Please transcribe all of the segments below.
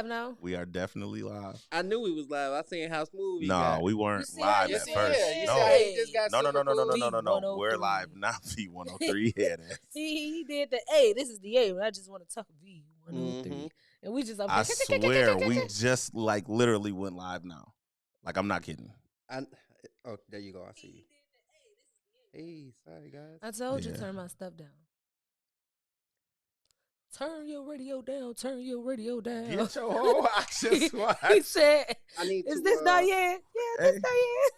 live now? We are definitely live. I knew we was live. I seen House Movie. No, we weren't see how live you at see first. it? You No. see how he just got No. super cool? No. We're live, not V103. Yeah, that. He did the A. This is the A. But I just want to talk V103. Mhm. And we just up I here. swear, we just like literally went live now. Like, I'm not kidding. Oh, there you go. I see you. Hey, sorry guys. I told you Yeah. turn my stuff down. Turn your radio down. Turn your radio down. Get your whole action squad. He said, I need "Is to, this Diane? Yeah, this Hey. Diane."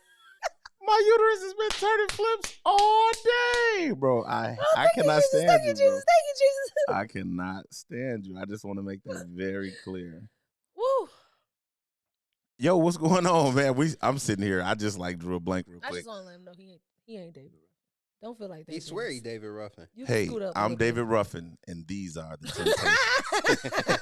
My uterus has been turning flips all day, bro. I Thank you, cannot Jesus. stand Thank you, you, bro. Jesus. Thank you, Jesus. I cannot stand you. I just want to make that very clear. Woo. Yo, what's going on, man? I'm sitting here. I just like drew a blank real I quick. just want to let him know he ain't David Ruffin. Don't feel like that. He swear he James. David Ruffin. You can Hey, scoot up a I'm little David bit. Ruffin, and these are the Temptations.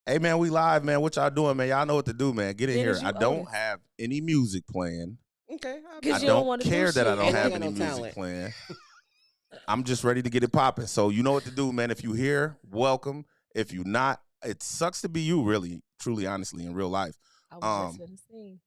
Hey, man, we live, man. What y'all doing, man? Y'all know what to do, man. Get in Dennis, here. you I don't Otis. have any music playing. Okay. I 'Cause you don't don't wanna do care that I shit. don't And I have got any no music talent. playing. I'm just ready to get it popping. So you know what to do, man. If you here, welcome. If you not, it sucks to be you, really, truly, honestly, in real life. I was just gonna sing.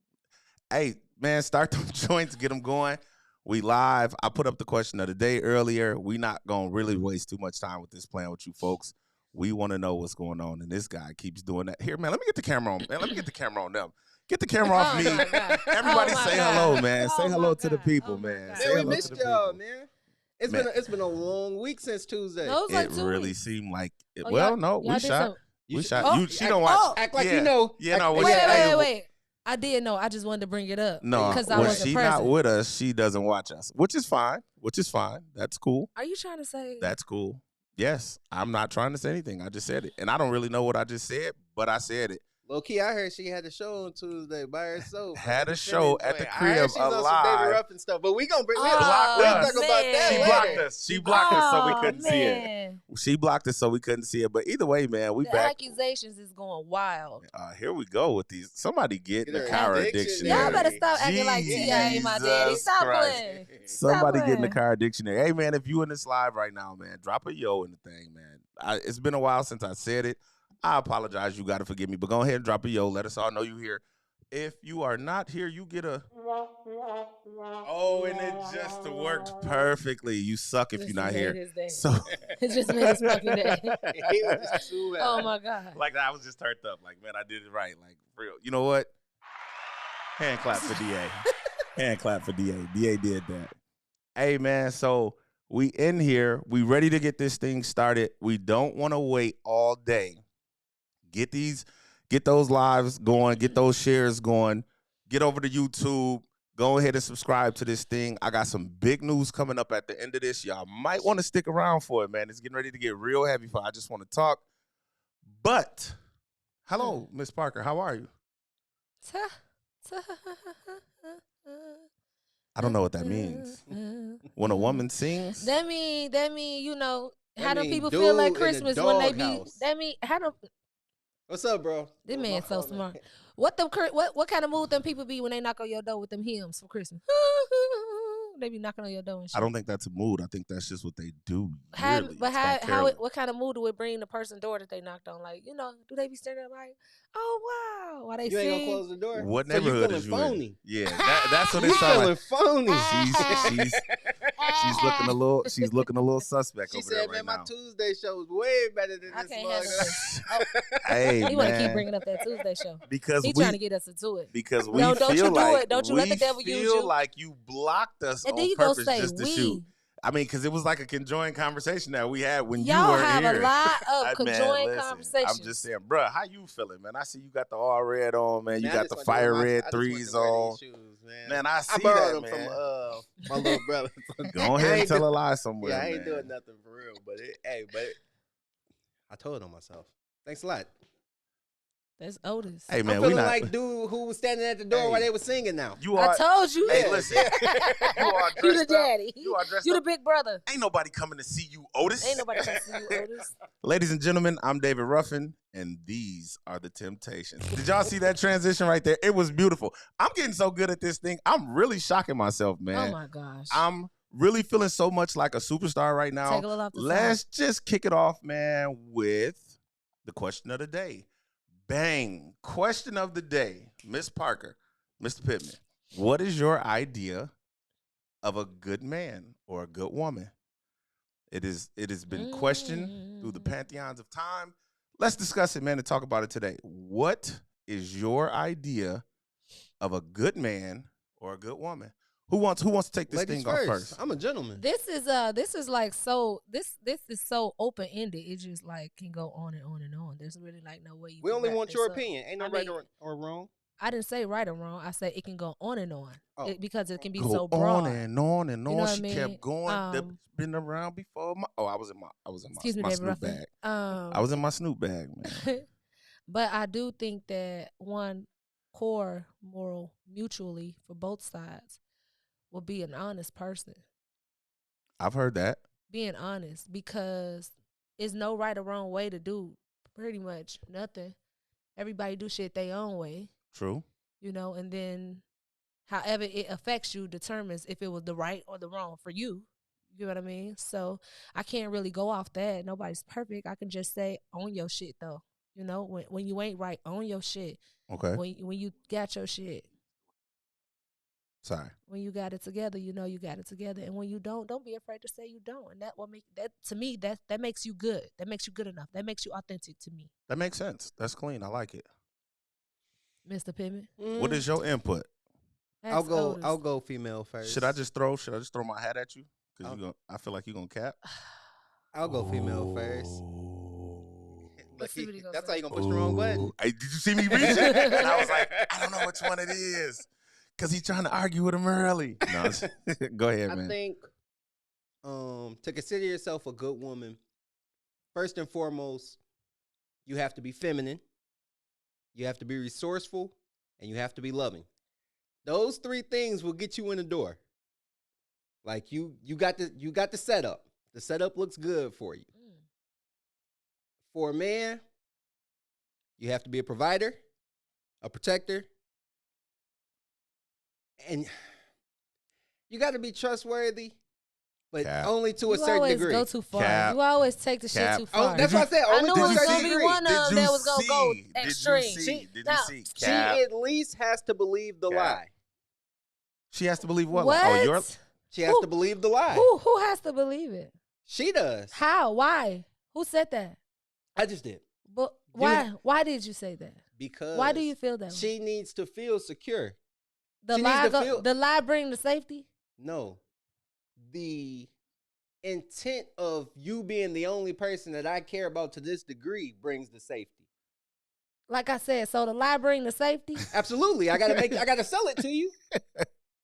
Hey, man, start them joints, get them going. We live. I put up the question of the day earlier. We not going to really waste too much time with this playing with you folks. We want to know what's going on, and this guy keeps doing that. Here, man, let me get the camera on. Man, let me get the camera on them. Get the camera off Oh, me. my God. Everybody Oh, my say God. hello, man. Oh, Say my hello to the God. people, Oh, my man. God. Say Man, we hello to missed the y'all, people. man. It's Man. been a long week since Tuesday. No, it was like It 2 really weeks. seemed like it. Oh, Well, y'all- no, y'all we did shot. some- We You shot. Oh. You, she don't watch. Act like yeah. you know. Yeah, no, Wait, hey, wait. I did know. I just wanted to bring it up. No, because I when wasn't she present. not with us, she doesn't watch us, which is fine. That's cool. Are you trying to say? That's cool. Yes, I'm not trying to say anything. I just said it. And I don't really know what I just said, but I said it. Low key, I heard she had a show on Tuesday by herself. Had a show at the I heard crib she was on some alive. David Ruffin stuff, but we gonna bring Oh, we'll blocked talk us. about that She later. blocked us. She blocked us so we couldn't see it. Man. She blocked us so we couldn't see it. But either way, man, we The back. accusations is going wild. Here we go with these. Somebody get Get her Nikkara a dictionary. dictionary. Y'all better stop acting like T.I. ain't my daddy. Jesus Stop Christ. playing. Somebody Stop get playing. Nikkara dictionary. Hey, man, if you in this live right now, man, drop a yo in the thing, man. It's been a while since I said it. I apologize. You got to forgive me. But go ahead and drop a yo. Let us all know you here. If you are not here, you get a... Oh, and it just worked perfectly. You suck if This you're not made here. his day. So, It just made his fucking day. He was just too bad. Oh my God. like, I was just turned up. Like, man, I did it right. Like, for real. You know what? Hand clap for DA. Hand clap for DA. DA did that. Hey, man, so we in here. We ready to get this thing started. We don't want to wait all day. Get those lives going. Get those shares going. Get over to YouTube. Go ahead and subscribe to this thing. I got some big news coming up at the end of this. Y'all might want to stick around for it, man. It's getting ready to get real heavy for I just want to talk. But, hello, Miss Parker. How are you? I don't know what that means. When a woman sings? That mean, you know, how That them mean people dude feel like in the Christmas when they be. doghouse. That mean, how them. What's up, bro? This My man so fault, man. smart. What kind of mood them people be when they knock on your door with them hymns for Christmas? They be knocking on your door and shit. I don't think that's a mood. I think that's just what they do. Yearly. What kind of mood do it bring the person door that they knocked on? Like, you know, do they be standing there like, oh wow, why they You ain't sing? gonna close the door. What So neighborhood you is you feeling in? phony? Yeah, that's what it You sounds feeling like. phony? She's looking a little suspect She over there said, right "Man, my now. Tuesday show was way better than I this can't handle mug." this. Oh, Hey, he want to keep man. bringing up that Tuesday show. Because He trying to get us into it. because we No, don't you feel do like it. Don't you let the devil use feel you. like you blocked us And on then you go purpose say just to we. shoot. I mean, because it was like a conjoined conversation that we had when you Y'all weren't have here. a lot Man, of conjoined listen, conversations. I'm just saying, bruh, how you feeling, man? I see you got the all red on, man. You Man, I got just the went to wear fire my- red I just went to threes wear these on. shoes, man. Man, I see I borrowed that, them man. from my little brother. Go ahead I and ain't tell do- a lie somewhere, Yeah, I ain't man. doing nothing for real, but I told on myself. Thanks a lot. That's Otis. Hey, man, I'm we feeling not. like dude who was standing at the door Hey. while they were singing now. You I are. told you. Hey, Yeah. listen. You are You the dressed up. daddy. You are dressed You the up. big brother. Ain't nobody coming to see you, Otis. Ain't nobody trying to see you, Otis. Ladies and gentlemen, I'm David Ruffin, and these are the Temptations. Did y'all see that transition right there? It was beautiful. I'm getting so good at this thing. I'm really shocking myself, man. Oh my gosh. I'm really feeling so much like a superstar right now. Take a little off the Let's just kick it off, man, with the question of the day. Bang. Question of the day. Miss Parker, Mr. Pittman, what is your idea of a good man or a good woman? It has been questioned through the pantheons of time. Let's discuss it, man, and talk about it today. What is your idea of a good man or a good woman? Who wants to take this Ladies thing off first? I'm a gentleman. This is like this is so open ended. It just like can go on and on and on. There's really like no way you. We can only wrap want this your up. opinion. Ain't no I right mean, or wrong. I didn't say right or wrong. I said it can go on and on because it can be Go so broad. on and on and on. You know what She I mean? kept going. They've been around before. I was in my Excuse me, my David Snoop Ruffin. bag. I was in my Snoop bag, man. But I do think that one core moral mutually for both sides will be an honest person. I've heard that. Being honest, because it's no right or wrong way to do pretty much nothing. Everybody do shit their own way. True. You know, and then however it affects you determines if it was the right or the wrong for you. You know what I mean? So I can't really go off that. Nobody's perfect. I can just say own your shit though. You know, when you ain't right, own your shit. Okay. When you got your shit. Sorry. When you got it together, you know you got it together. And when you don't be afraid to say you don't. And that will make that to me, that makes you good. That makes you good enough. That makes you authentic to me. That makes sense. That's clean. I like it. Mr. Pittman. What is your input? I'll go female first. Should I just throw my hat at you? Because I feel like you're gonna cap. I'll go female first. Let's see what he gonna That's say. how you gonna push the wrong button. Hey, did you see me reaching? And I was like, I don't know which one it is. Because he's trying to argue with him early. No, go ahead, man. I think to consider yourself a good woman, first and foremost, you have to be feminine, you have to be resourceful, and you have to be loving. Those three things will get you in the door. Like you got the setup. The setup looks good for you. For a man, you have to be a provider, a protector, and you got to be trustworthy, but Cap. only to a certain always degree. Go too far. Cap. You always take the Cap. shit too far. Oh, that's why I said I only knew to it a was certain gonna be degree. one of them that was gonna go extreme. Did you Now, see? She Cap. at least has to believe the Cap. lie. She has to believe what? What? Oh, you're. She has to believe the lie. Who has to believe it? She does. How? Why? Who said that? I just did. But why? Why did you say that? Because Why do you feel that way? she needs to feel secure. The she lie, needs to feel- the lie bring the safety. No. The intent of you being the only person that I care about to this degree brings the safety. Like I said, so the lie bring the safety. Absolutely. I gotta sell it to you.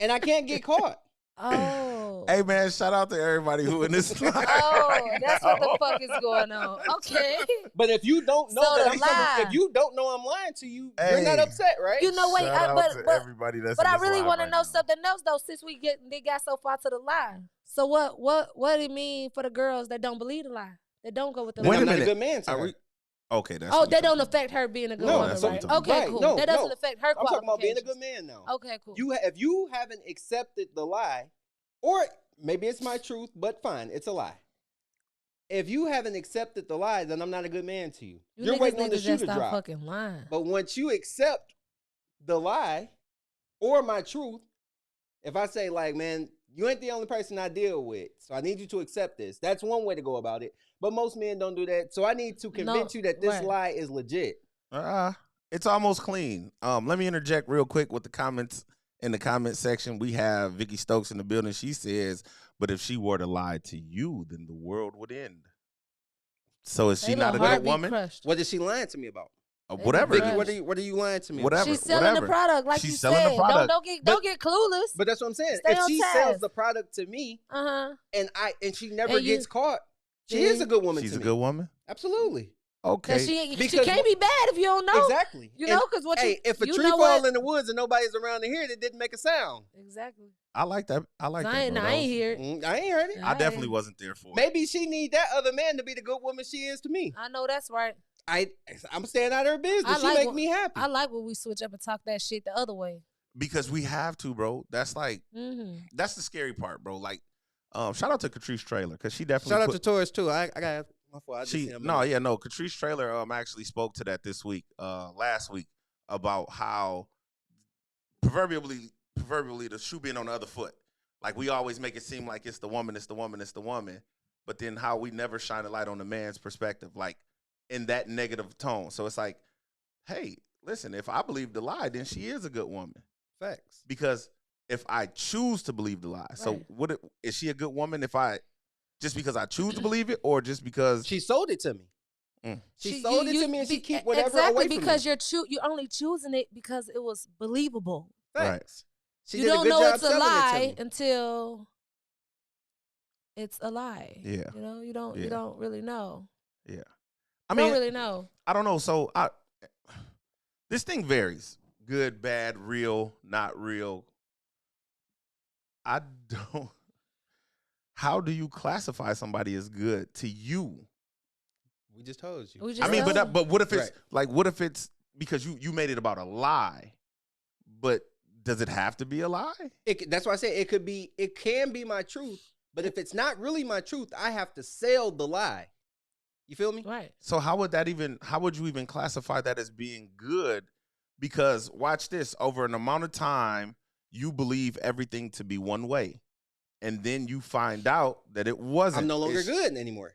And I can't get caught. Oh. Hey man, shout out to everybody who in this line. Oh, that's what the fuck is going on. Okay. But if you don't know So that the I'm lie. if you don't know I'm lying to you, Hey. you're not upset, right? You know, wait, Shout out to but everybody that's but in I this really line want to right know now. something else though. Since they got so far to the lie. So what it mean for the girls that don't believe the lie, that don't go with the Then Wait lie? a I'm not minute. a good man to Are her. we? Okay, that's. Oh, what that you're don't talking affect her being a good No, woman, that's what I'm right? talking Okay, about. cool. No, That doesn't no. affect her I'm talking about being a qualifications. good man now. Okay, cool. If you haven't accepted the lie, or maybe it's my truth, but fine, it's a lie. If you haven't accepted the lie, then I'm not a good man to you. You're niggas waiting on need the to shoe just to stop drop. fucking lying. But once you accept the lie or my truth, if I say like, man, you ain't the only person I deal with, so I need you to accept this. That's one way to go about it. But most men don't do that. So I need to convince you that this right. lie is legit. It's almost clean. Let me interject real quick with the comments in the comment section. We have Vicky Stokes in the building. She says, "But if she were to lie to you, then the world would end." So is she They not a little good heart be woman? crushed. What is she lying to me about? Whatever. Vicky, Right. what are you lying to me Whatever. about? She's selling the product, like She's you selling the said. product. Don't get clueless. But that's what I'm saying. Stay If on she task. sells the product to me and she never And you- gets caught, she Yeah. is a good woman She's to a me. good woman. Absolutely. Okay. She Because can't be bad if you don't know. Exactly. You know, because if a you tree know falls what? in the woods and nobody's around to hear it, it didn't make a sound. Exactly. I like that. I like So that. I ain't bro. I ain't hear it. I ain't heard it. Yeah. I definitely wasn't there for it. Maybe she need that other man to be the good woman she is to me. I know that's right. I'm staying out of her business. She like make what- me happy. I like when we switch up and talk that shit the other way. Because we have to, bro. That's like Mm-hmm. that's the scary part, bro. Like Shout out to Catrice Trailer because she definitely Shout out to Taurus too. I got my fault. I just she seen him. no Catrice Trailer actually spoke to that this week, last week, about how proverbially the shoe being on the other foot. Like we always make it seem like it's the woman, but then how we never shine a light on the man's perspective, like in that negative tone. So it's like, hey, listen, if I believe the lie, then she is a good woman. Facts. Because if I choose to believe the lie, so is she a good woman if I just because I choose to believe it, or just because she sold it to me? She sold it to me, and she keep whatever exactly away from because me. you're only choosing it because it was believable. Facts. Right. You don't know it's a lie until it's a lie. Yeah. You don't really know. Yeah. I don't really know. I don't know. So this thing varies. Good, bad, real, not real. I don't. How do you classify somebody as good to you? We just told you. But what if it's like, what if it's because you made it about a lie? But does it have to be a lie? That's why I say it can be my truth. But if it's not really my truth, I have to sell the lie. You feel me? Right. So how would you even classify that as being good? Because watch this, over an amount of time, you believe everything to be one way. And then you find out that it wasn't. I'm no longer good anymore.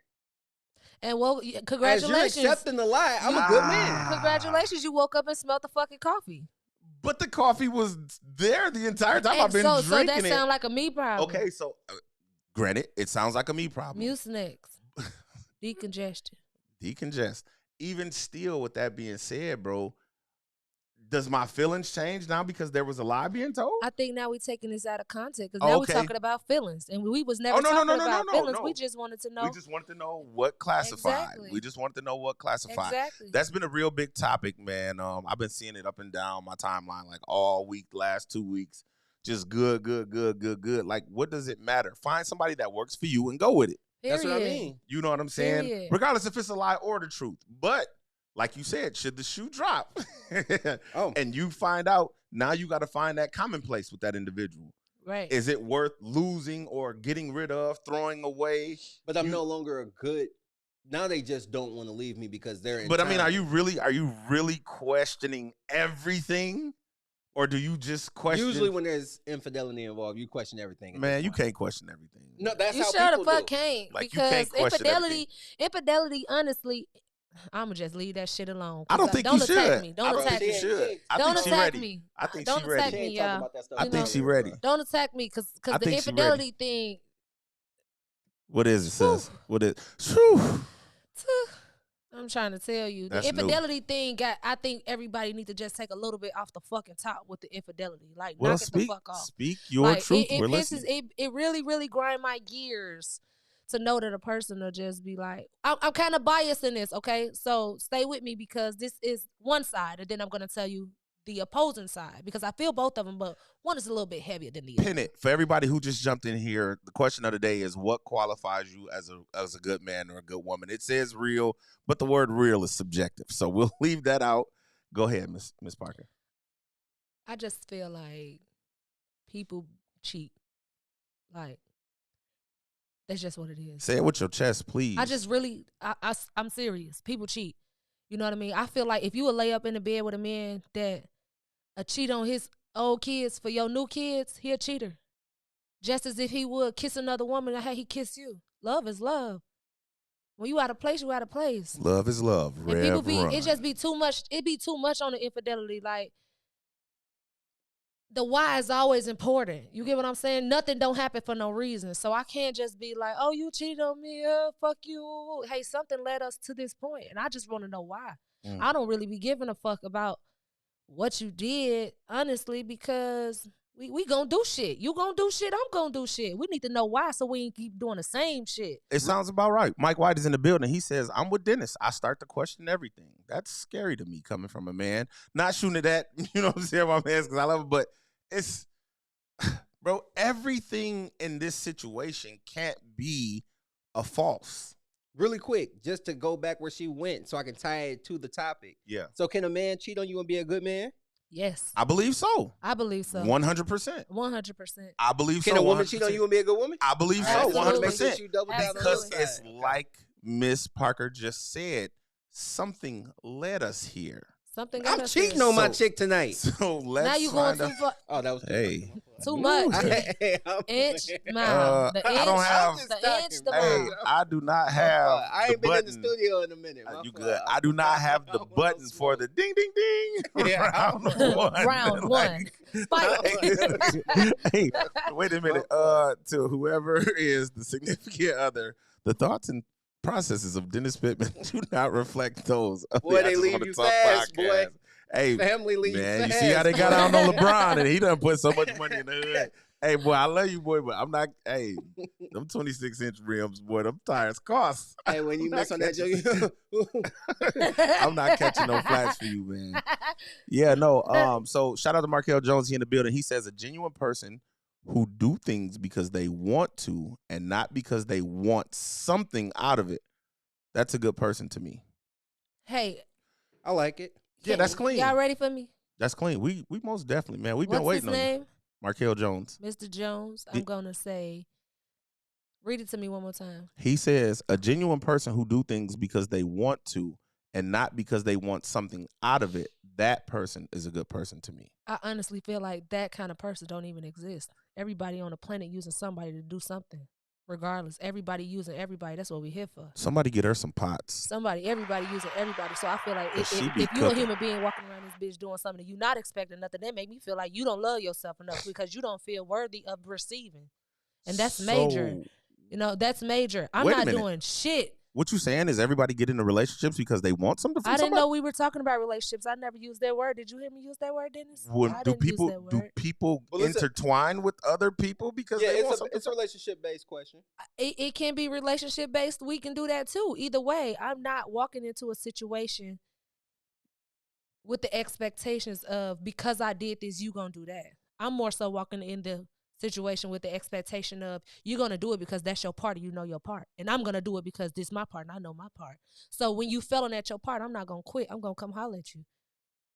And well, congratulations. As you're accepting the lie, I'm a good man. Congratulations, you woke up and smelled the fucking coffee. But the coffee was there the entire time I've been drinking it. So that sounds like a me problem. Okay, so granted, it sounds like a me problem. Mucinex. Decongestion. Decongest. Even still, with that being said, bro, does my feelings change now because there was a lie being told? I think now we're taking this out of context because now we're talking about feelings, and we was never talking about feelings. We just wanted to know. We just wanted to know what classified. Exactly. We just wanted to know what classified. Exactly. That's been a real big topic, man. I've been seeing it up and down my timeline like all week, last 2 weeks. Just good. Like, what does it matter? Find somebody that works for you and go with it. That's what I mean. You know what I'm saying? Period. Regardless if it's a lie or the truth. But like you said, should the shoe drop and you find out, now you got to find that commonplace with that individual. Right. Is it worth losing or getting rid of, throwing away? But I'm no longer a good. Now they just don't want to leave me because they're. But I mean, are you really questioning everything? Or do you just question? Usually when there's infidelity involved, you question everything. Man, you can't question everything. No, that's you how sure people the fuck do. can't. Like, because you can't infidelity, honestly, I'ma just leave that shit alone. I don't think you should. Attack me. Don't attack me. Don't attack me. I think don't she ready. attack me, y'all. I think she ready. Don't attack me because the infidelity thing. What is it, sis? What is? Whew. I'm trying to tell you. That's The infidelity thing I think everybody needs to just take a little bit off the fucking top with the infidelity. Like, knock it the fuck off. Speak your truth. It really, really grind my gears to know that a person will just be like, I'm kind of biased in this, okay? So stay with me because this is one side, and then I'm going to tell you the opposing side because I feel both of them, but one is a little bit heavier than the other. Pin it. For everybody who just jumped in here, the question of the day is what qualifies you as a good man or a good woman? It says real, but the word real is subjective. So we'll leave that out. Go ahead, Miss Parker. I just feel like people cheat. Like, that's just what it is. Say it with your chest, please. I just really, I'm serious. People cheat. You know what I mean? I feel like if you would lay up in the bed with a man that cheat on his old kids for your new kids, he a cheater. Just as if he would kiss another woman and how he kiss you. Love is love. When you out of place, you out of place. Love is love. And people it just be too much. It be too much on the infidelity. Like, the why is always important. You get what I'm saying? Nothing don't happen for no reason. So I can't just be like, oh, you cheated on me. Fuck you. Hey, something led us to this point, and I just want to know why. I don't really be giving a fuck about what you did, honestly, because we gonna do shit. You gonna do shit. I'm gonna do shit. We need to know why so we ain't keep doing the same shit. It sounds about right. Mike White is in the building. He says, I'm with Dennis. I start to question everything. That's scary to me coming from a man. Not shooting at that, you know what I'm saying, my man, because I love it, but it's, bro, everything in this situation can't be a false. Really quick, just to go back where she went so I can tie it to the topic. Yeah. So can a man cheat on you and be a good man? Yes. I believe so. I believe so. 100%. 100%. I believe so. Can a woman 100%. cheat on you and be a good woman? I believe so. Absolutely. 100%. You double down on Because your it's side. like Miss Parker just said, something led us here. Something got I'm us cheating there. on my So- chick tonight. So let's Now you going find too out. far. Oh, that was Hey. Too much. Hey, Inch, mile. The I inch, don't have- the inch, the Hey, mile. I do not have. I the ain't been button. in the studio in a minute. You good? I do not have the button for the ding ding ding Yeah. round one. Round one. Fight. Hey, wait a minute. To whoever is the significant other, the thoughts and processes of Dennis Pittman do not reflect those of Boy, the I they Just leave Wanna you Talk fast, podcast. boy. Hey, Family leave man, fast. you see how they got out on LeBron and he done put so much money in the hood. Hey, boy, I love you, boy, but I'm not. Hey, them 26-inch rims, boy, them tires cost. Hey, when you mess on that joke, I'm not catching no flats for you, man. Yeah, no. So shout out to Markel Jones. He in the building. He says a genuine person who do things because they want to and not because they want something out of it. That's a good person to me. Hey. I like it. Yeah, that's clean. Y'all ready for me? That's clean. We most definitely, man. We've been What's waiting his on name? you. Markel Jones. Mr. Jones. I'm going to say, read it to me one more time. He says a genuine person who do things because they want to and not because they want something out of it. That person is a good person to me. I honestly feel like that kind of person don't even exist. Everybody on the planet using somebody to do something. Regardless, everybody using everybody. That's what we're here for. Somebody get her some pots. Everybody using everybody. So I feel like if be you a cooking. human being walking around this bitch doing something that you not expecting nothing, that make me feel like you don't love yourself enough because you don't feel worthy of receiving. And that's major. You know, that's major. I'm Wait a not minute. doing shit. What you saying is everybody get into relationships because they want something from I didn't somebody? know we were talking about relationships. I never used that word. Did you hear me use that word, Dennis? Well, I do didn't use people that do word. people Well, listen. intertwine with other people because Yeah, they want something? it's a relationship based question. It can be relationship based. We can do that too. Either way, I'm not walking into a situation with the expectations of because I did this, you gonna do that. I'm more so walking in the situation with the expectation of you're gonna do it because that's your part and you know your part, and I'm gonna do it because this is my part and I know my part. So when you failing at your part, I'm not gonna quit. I'm gonna come holler at you.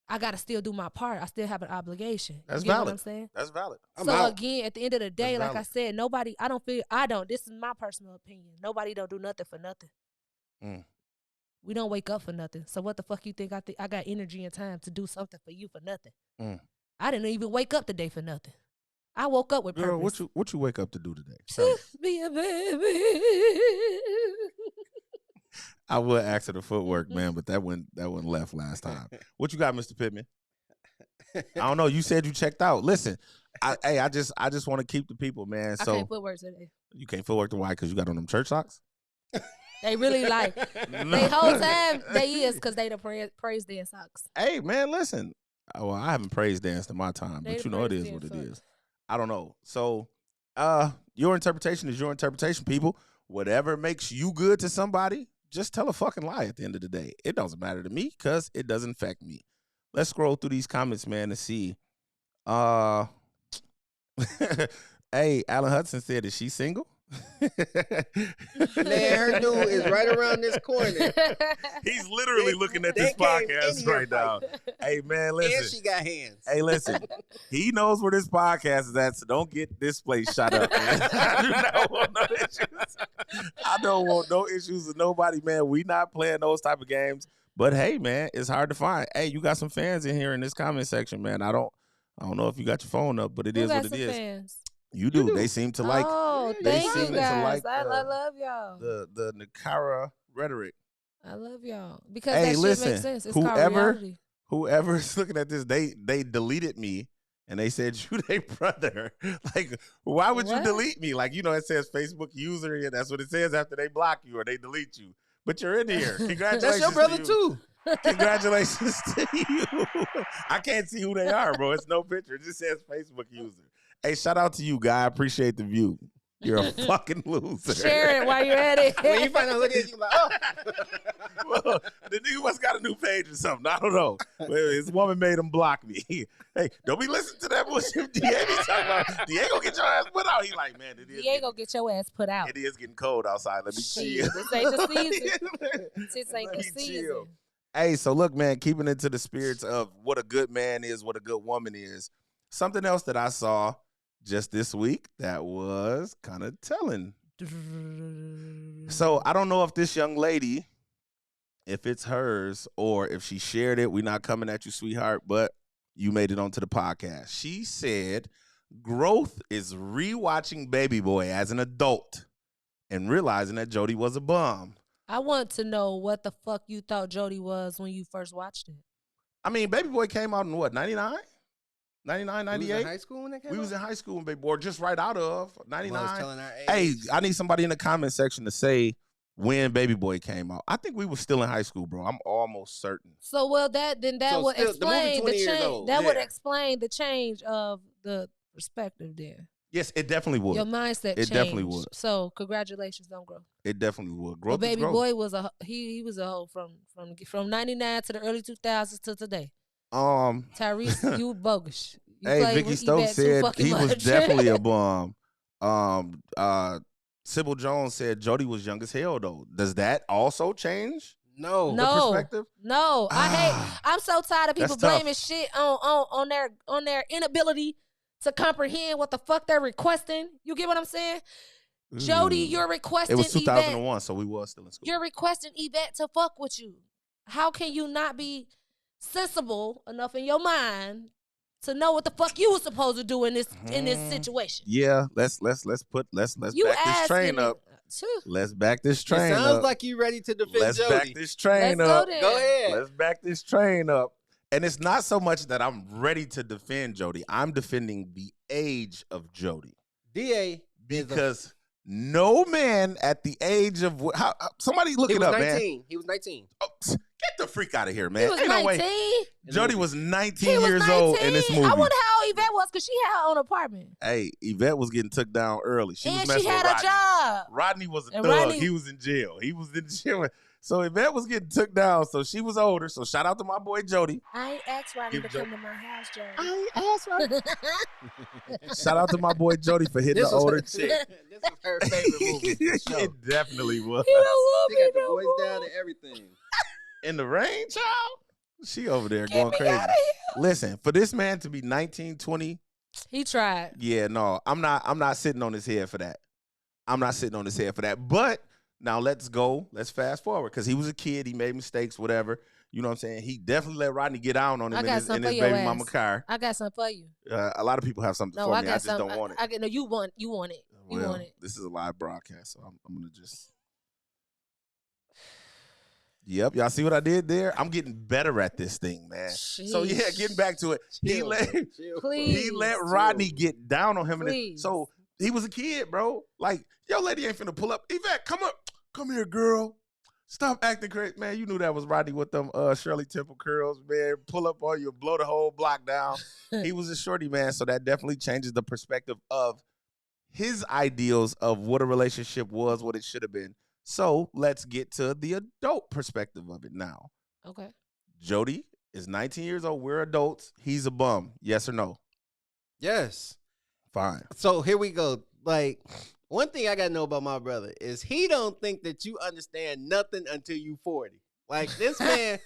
I gotta still do my part. I still have an obligation. That's you get valid. what I'm saying? That's valid. I'm So out. again, at the end of the day, That's like I valid. said, nobody. This is my personal opinion. Nobody don't do nothing for nothing. Mm. We don't wake up for nothing. So what the fuck you think I got energy and time to do something for you for nothing? Mm. I didn't even wake up today for nothing. I woke up with Girl, purpose. what you wake up to do today? Tell me. Be a baby. I would ask her the footwork, man, but that went left last time. What you got, Mr. Pittman? I don't know. You said you checked out. Listen, I just want to keep the people, man. I So can't footwork today. you can't footwork the why because you got on them church socks. They really like they whole time they is because they the praise dance socks. Hey, man, listen. Well, I haven't praise danced in my time, They but the you know it praise is what dance it socks. is. I don't know. So, your interpretation is your interpretation, people. Whatever makes you good to somebody, just tell a fucking lie at the end of the day. It doesn't matter to me because it doesn't affect me. Let's scroll through these comments, man, to see. Hey, Alan Hudson said, is she single? Man, her dude is right around this corner. He's literally They- looking at they this came podcast in here right now. Hey, man, And listen. she got hands. Hey, listen. He knows where this podcast is at, so don't get this place shut up, man. I do not want no issues. I don't want no issues with nobody, man. We not playing those type of games. But hey, man, it's hard to find. Hey, you got some fans in here in this comment section, man. I don't know if you got your phone up, but it Who is got what it some is. fans? You do. do. They seem to like Oh, they thank seem you to guys. like, I love y'all. the Nikkara rhetoric. I love y'all because Hey, that shit listen, makes sense. It's called whoever- reality. Whoever's looking at this, they deleted me and they said you their brother. Like, why would you What? delete me? Like, you know, it says Facebook user and that's what it says after they block you or they delete you. But you're in here. Congratulations. That's your brother to you. too. Congratulations to you. I can't see who they are, bro. It's no picture. It just says Facebook user. Hey, shout out to you, guy. I appreciate the view. You're a fucking loser. Share it while you're at it. When you find out who it is, you like, oh. Well, the nigga must got a new page or something. I don't know. Well, his woman made him block me. Hey, don't be listening to that bullshit. DA be talking about. DA gonna get your ass put out. He like, man, You ain't gonna get your ass put out. it is getting cold outside. Let me Shit, chill. this ain't the season. This ain't Let the me season. chill. Hey, so look, man, keeping into the spirits of what a good man is, what a good woman is. Something else that I saw just this week that was kind of telling. So I don't know if this young lady, if it's hers or if she shared it. We're not coming at you, sweetheart, but you made it onto the podcast. She said growth is rewatching Baby Boy as an adult and realizing that Jody was a bum. I want to know what the fuck you thought Jody was when you first watched it. I mean, Baby Boy came out in what, 99? 99, We was 98? in high school when that came We out? was in high school when Baby Boy, just right out of 99. Was telling our Hey, age. I need somebody in the comment section to say when Baby Boy came out. I think we were still in high school, bro. I'm almost certain. So well that So would still- the movie explain the 20 years change. old. That would Yeah. explain the change of the perspective there. Yes, it definitely would. Your mindset It changed. definitely would. So congratulations on growth. It definitely would. Well, Growth is Baby growth. Boy was he was a hoe from 99 to the early 2000s to today. Tyrese, you bogus. You Hey, played Vicky with Stokes Yvette too said fucking he was much. definitely a bum. Sybil Jones said Jody was young as hell, though. Does that also change No. the No. perspective? No, I hate. Ah. I'm so tired of people That's tough. blaming shit on their inability to comprehend what the fuck they're requesting. You get what I'm saying? Jody, you're It requesting was Yvette. 2001, so we was still in school. You're requesting Yvette to fuck with you. How can you not be sensible enough in your mind to know what the fuck you was supposed to do in this situation? Yeah, let's You back this train asking up. Too. Let's back this It train sounds up. like you ready to defend Let's Jody. back this train Let's up. go there. Go ahead. Let's back this train up. And it's not so much that I'm ready to defend Jody. I'm defending the age of Jody. DA Because no man at the age of somebody look he it was up, 19. man. He was 19. Oh, get the freak out of here, man. He was Ain't no 19. way. Jody was 19 He was years 19. old in this movie. I wonder how old Yvette was because she had her own apartment. Hey, Yvette was getting took down early. She was And messing she had with a Rodney. job. Rodney was a And thug. Rodney- He was in jail. He was in jail. So Yvette was getting took down. So she was older. So shout out to my boy Jody. I ain't asked Rodney Give to Jo- come to my house, Jody. I ain't asked Rodney. Shout out to my boy Jody for hitting the older chick. This is her favorite movie. For sure. It definitely was. He don't love She me got the no voice more. down and everything. In the rain, child. She over there Get going me crazy. outta here. Listen, for this man to be 19, 20, He tried. yeah, no, I'm not sitting on his head for that. I'm not sitting on his head for that. But now let's go. Let's fast forward because he was a kid. He made mistakes, whatever. You know what I'm saying? He definitely let Rodney get down on him I in got his, something in his for your baby mama ass. car. I got something for you. A lot of people have something No, for I me. got I just something. don't want it. I get no. You want it. You want it. This is a live broadcast, so I'm gonna just. Yep, y'all see what I did there? I'm getting better at this thing, man. So yeah, Sheesh. getting back to it, he Chill, let bro. Chill. Please. he let Rodney get down on him, and Please. so he was a kid, bro. Like, yo, lady ain't finna pull up. Yvette, come here, girl. Stop acting crazy, man. You knew that was Rodney with them Shirley Temple curls, man. Pull up on you, blow the whole block down. He was a shorty, man. So that definitely changes the perspective of his ideals of what a relationship was, what it should have been. So let's get to the adult perspective of it now. Okay. Jody is 19 years old. We're adults. He's a bum. Yes or no? Yes. Fine. So here we go. Like, one thing I gotta know about my brother is he don't think that you understand nothing until you 40. Like this man,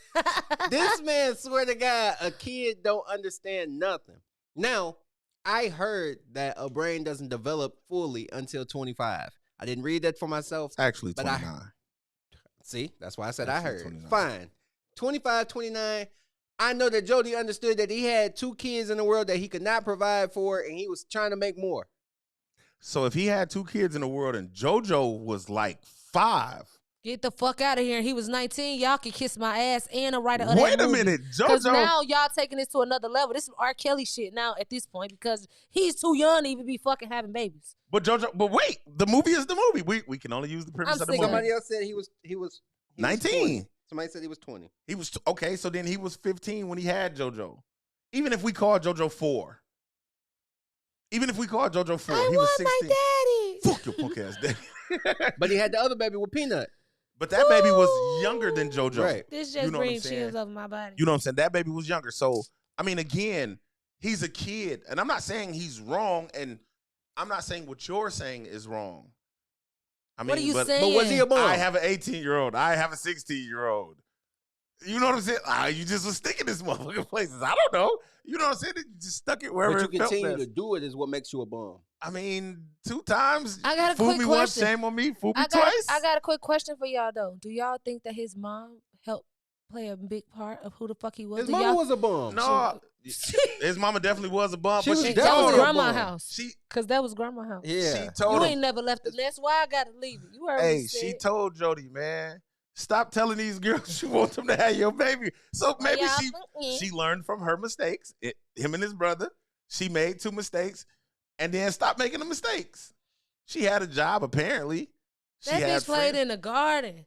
this man swear to God, a kid don't understand nothing. Now, I heard that a brain doesn't develop fully until 25. I didn't read that for myself. Actually, But 29. See, that's why I said Actually, I heard. 29. Fine. 25, 29. I know that Jody understood that he had 2 kids in the world that he could not provide for, and he was trying to make more. So if he had 2 kids in the world and JoJo was like 5. Get the fuck out of here. And he was 19. Y'all can kiss my ass and a writer of Wait that a movie. minute. Because JoJo. now y'all taking this to another level. This is R. Kelly shit now at this point because he's too young to even be fucking having babies. But wait, the movie is the movie. We can only use the premise I'm of the sick movie. of Somebody else said he was 19. 20. Somebody said he was 20. He was okay, so then he was 15 when he had JoJo. Even if we call JoJo 4. Even if we call JoJo 4, I he was want 16. my daddy. Fuck your punk ass daddy. But he had the other baby with Peanut. But that baby was younger than JoJo. Right. This just You know what I'm brings saying? chills over my body. You know what I'm saying? That baby was younger. So, I mean, again, he's a kid. And I'm not saying he's wrong. And I'm not saying what you're saying is wrong. I mean, What are you but saying? But was he a bum? I have an 18-year-old. I have a 16-year-old. You know what I'm saying? You just was sticking this motherfucking places. I don't know. You know what I'm saying? You just stuck it wherever But you it felt continue best. to do it is what makes you a bum. I mean, 2 times. I got a Fool quick me question. once, shame on me. Fool me twice. I got a quick question for y'all though. Do y'all think that his mom helped play a big part of who the fuck he was? His mama was a bum. No, his mama definitely was a bum. She but was she that was told him. grandma's house. Cause that was grandma's house. Yeah. She told You him. ain't never left the nest. Why I gotta leave it? You heard what Hey, he she said. told Jody, man, stop telling these girls you want them to have your baby. So maybe she learned from her mistakes. Him and his brother. She made 2 mistakes, and then stopped making the mistakes. She had a job apparently. That bitch played in the garden.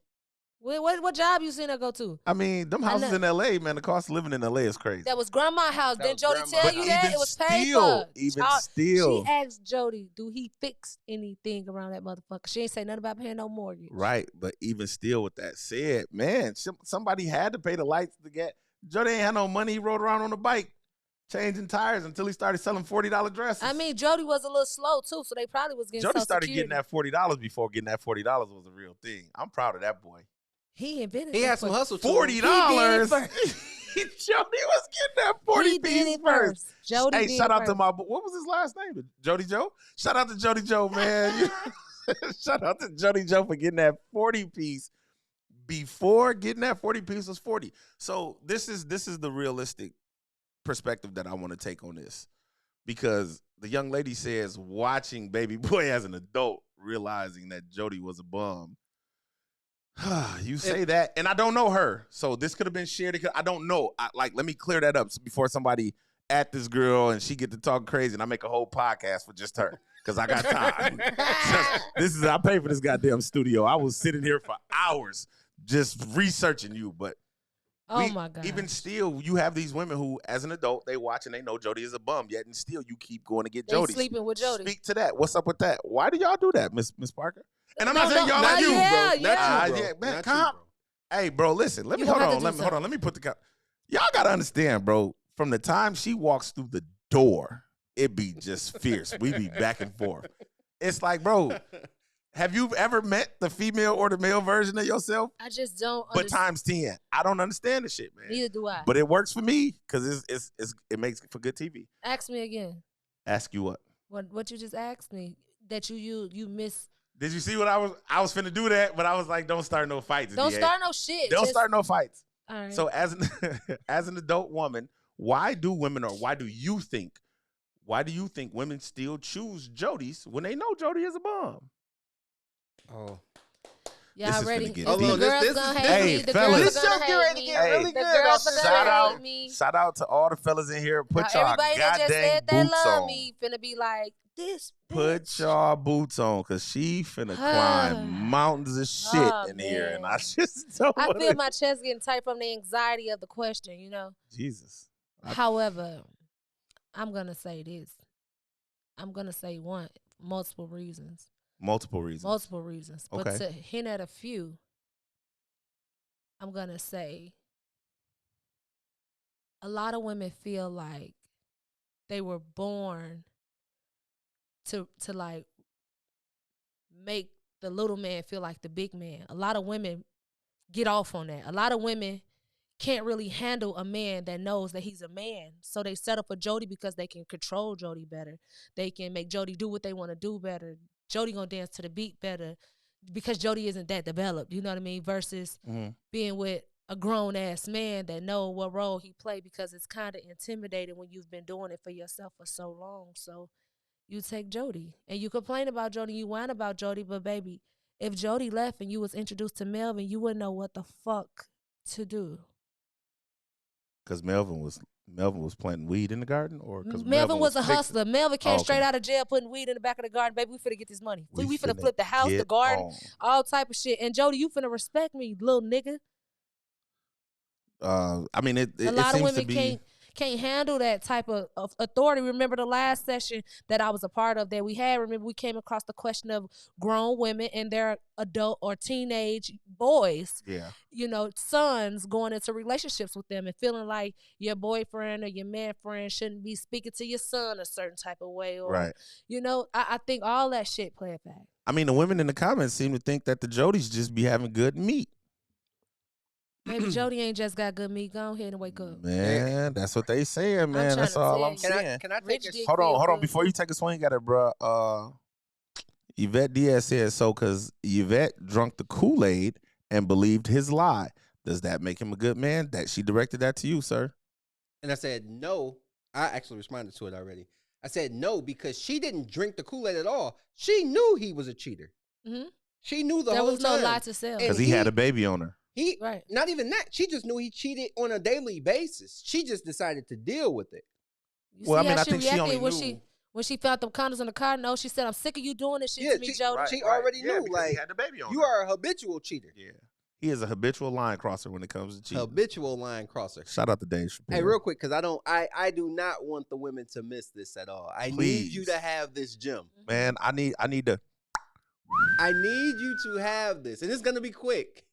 What job you seen her go to? I mean, them houses in L.A., man, the cost of living in L.A. is crazy. That was grandma's house. Didn't Jody tell you that? It was paid for. Even still. She asked Jody, do he fix anything around that motherfucker? She ain't say nothing about paying no mortgage. Right, but even still with that said, man, somebody had to pay the lights to get. Jody ain't had no money. He rode around on a bike, changing tires until he started selling $40 dresses. I mean, Jody was a little slow, too, so they probably was getting Jody Social started Security. getting that $40 before getting that $40 was a real thing. I'm proud of that boy. He invented He it had some hustle. $40. Jody was getting that 40 piece first. Jody hey, shout out to my, what was his last name? Jody Joe? Shout out to Jody Joe, man. Shout out to Jody Joe for getting that 40 piece. Before getting that 40 piece was 40. So this is the realistic perspective that I want to take on this. Because the young lady says watching Baby Boy as an adult, realizing that Jody was a bum. You say that, and I don't know her, so this could have been shared. I don't know. Let me clear that up before somebody at this girl and she get to talk crazy, and I make a whole podcast for just her because I got time. I pay for this goddamn studio. I was sitting here for hours just researching you, but my God. Even still, you have these women who, as an adult, they watch and they know Jody is a bum. Yet and still, you keep going to get Jody. Sleeping with Jody. Speak to that. What's up with that? Why do y'all do that, Miss Parker? And I'm No, not saying y'all Not like you, you, bro. Yeah, Not you, bro. yeah, man, Not calm. you, bro. Hey, bro, listen. Let me hold on. Let me put the. Y'all gotta understand, bro. From the time she walks through the door, it be just fierce. We be back and forth. It's like, bro, have you ever met the female or the male version of yourself? I just don't. But times 10, I don't understand the shit, man. Neither do I. But it works for me because it makes for good TV. Ask me again. Ask you what? What you just asked me that you miss. Did you see what I was finna do that, but I was like, don't start no fights. Don't DA. start no shit. Don't start no fights. All right. So as an adult woman, why do you think women still choose Jodies when they know Jody is a bum? Oh. Y'all ready? The girls gonna hate me. The girls are gonna hate me. really The girls are gonna hate me. Shout out to all the fellas in here. Put Now, y'all everybody that just goddamn said they boots love on. me finna be like this. Put bitch. y'all boots on, cause she finna climb mountains of shit in here, and I just don't. I feel my chest getting tight from the anxiety of the question. You know. Jesus. However, I'm gonna say this. I'm gonna say multiple reasons. Multiple reasons. But Okay. to hint at a few, I'm gonna say a lot of women feel like they were born to like make the little man feel like the big man. A lot of women get off on that. A lot of women can't really handle a man that knows that he's a man. So they settle for Jody because they can control Jody better. They can make Jody do what they want to do better. Jody gonna dance to the beat better because Jody isn't that developed. You know what I mean? Versus being with a grown-ass man that know what role he play, because it's kind of intimidating when you've been doing it for yourself for so long. So you take Jody. And you complain about Jody, you whine about Jody, but baby, if Jody left and you was introduced to Melvin, you wouldn't know what the fuck to do. Because Melvin was planting weed in the garden, or because Melvin was a hustler. Melvin came okay. straight out of jail putting weed in the back of the garden. Baby, we finna get this money. We finna flip the house, get the garden, on. all type of shit. And Jody, you finna respect me, little nigga. I mean, it a lot of seems women to be can't handle that type of authority. Remember the last session that I was a part of that we had? Remember we came across the question of grown women and their adult or teenage boys, sons going into relationships with them and feeling like your boyfriend or your man friend shouldn't be speaking to your son a certain type of way. Or, right. I think all that shit play a fact. I mean, the women in the comments seem to think that the Jodies just be having good meat. Baby Jody ain't just got good meat. Go ahead and wake up. Man, that's what they saying, man. trying That's to all tell I'm you. saying. Can I take Rich a dick Hold feel on. good, Before too. you take a swing at it, bro. Yvette Diaz said so because Yvette drunk the Kool-Aid and believed his lie. Does that make him a good man? That she directed that to you, sir? And I said no. I actually responded to it already. I said no because she didn't drink the Kool-Aid at all. She knew he was a cheater. Mhm. She knew the There whole was time. no lie to sell. And Because he had a baby on her. Right. Not even that. She just knew he cheated on a daily basis. She just decided to deal with it. You Well, see I mean, how I think she reacted only when knew. when she found them condoms in the car? No, she said, "I'm sick of you doing this shit Yeah, to me, Jody." she already knew. because Like, he had the baby on you her. are a habitual cheater. Yeah. He is a habitual line crosser when it comes to cheating. Habitual line crosser. Shout out to Dave Chappelle. Hey, real quick, because I do not want the women to miss this at all. I need you Please. to have this gem. Man, I need to. I need you to have this, and it's gonna be quick.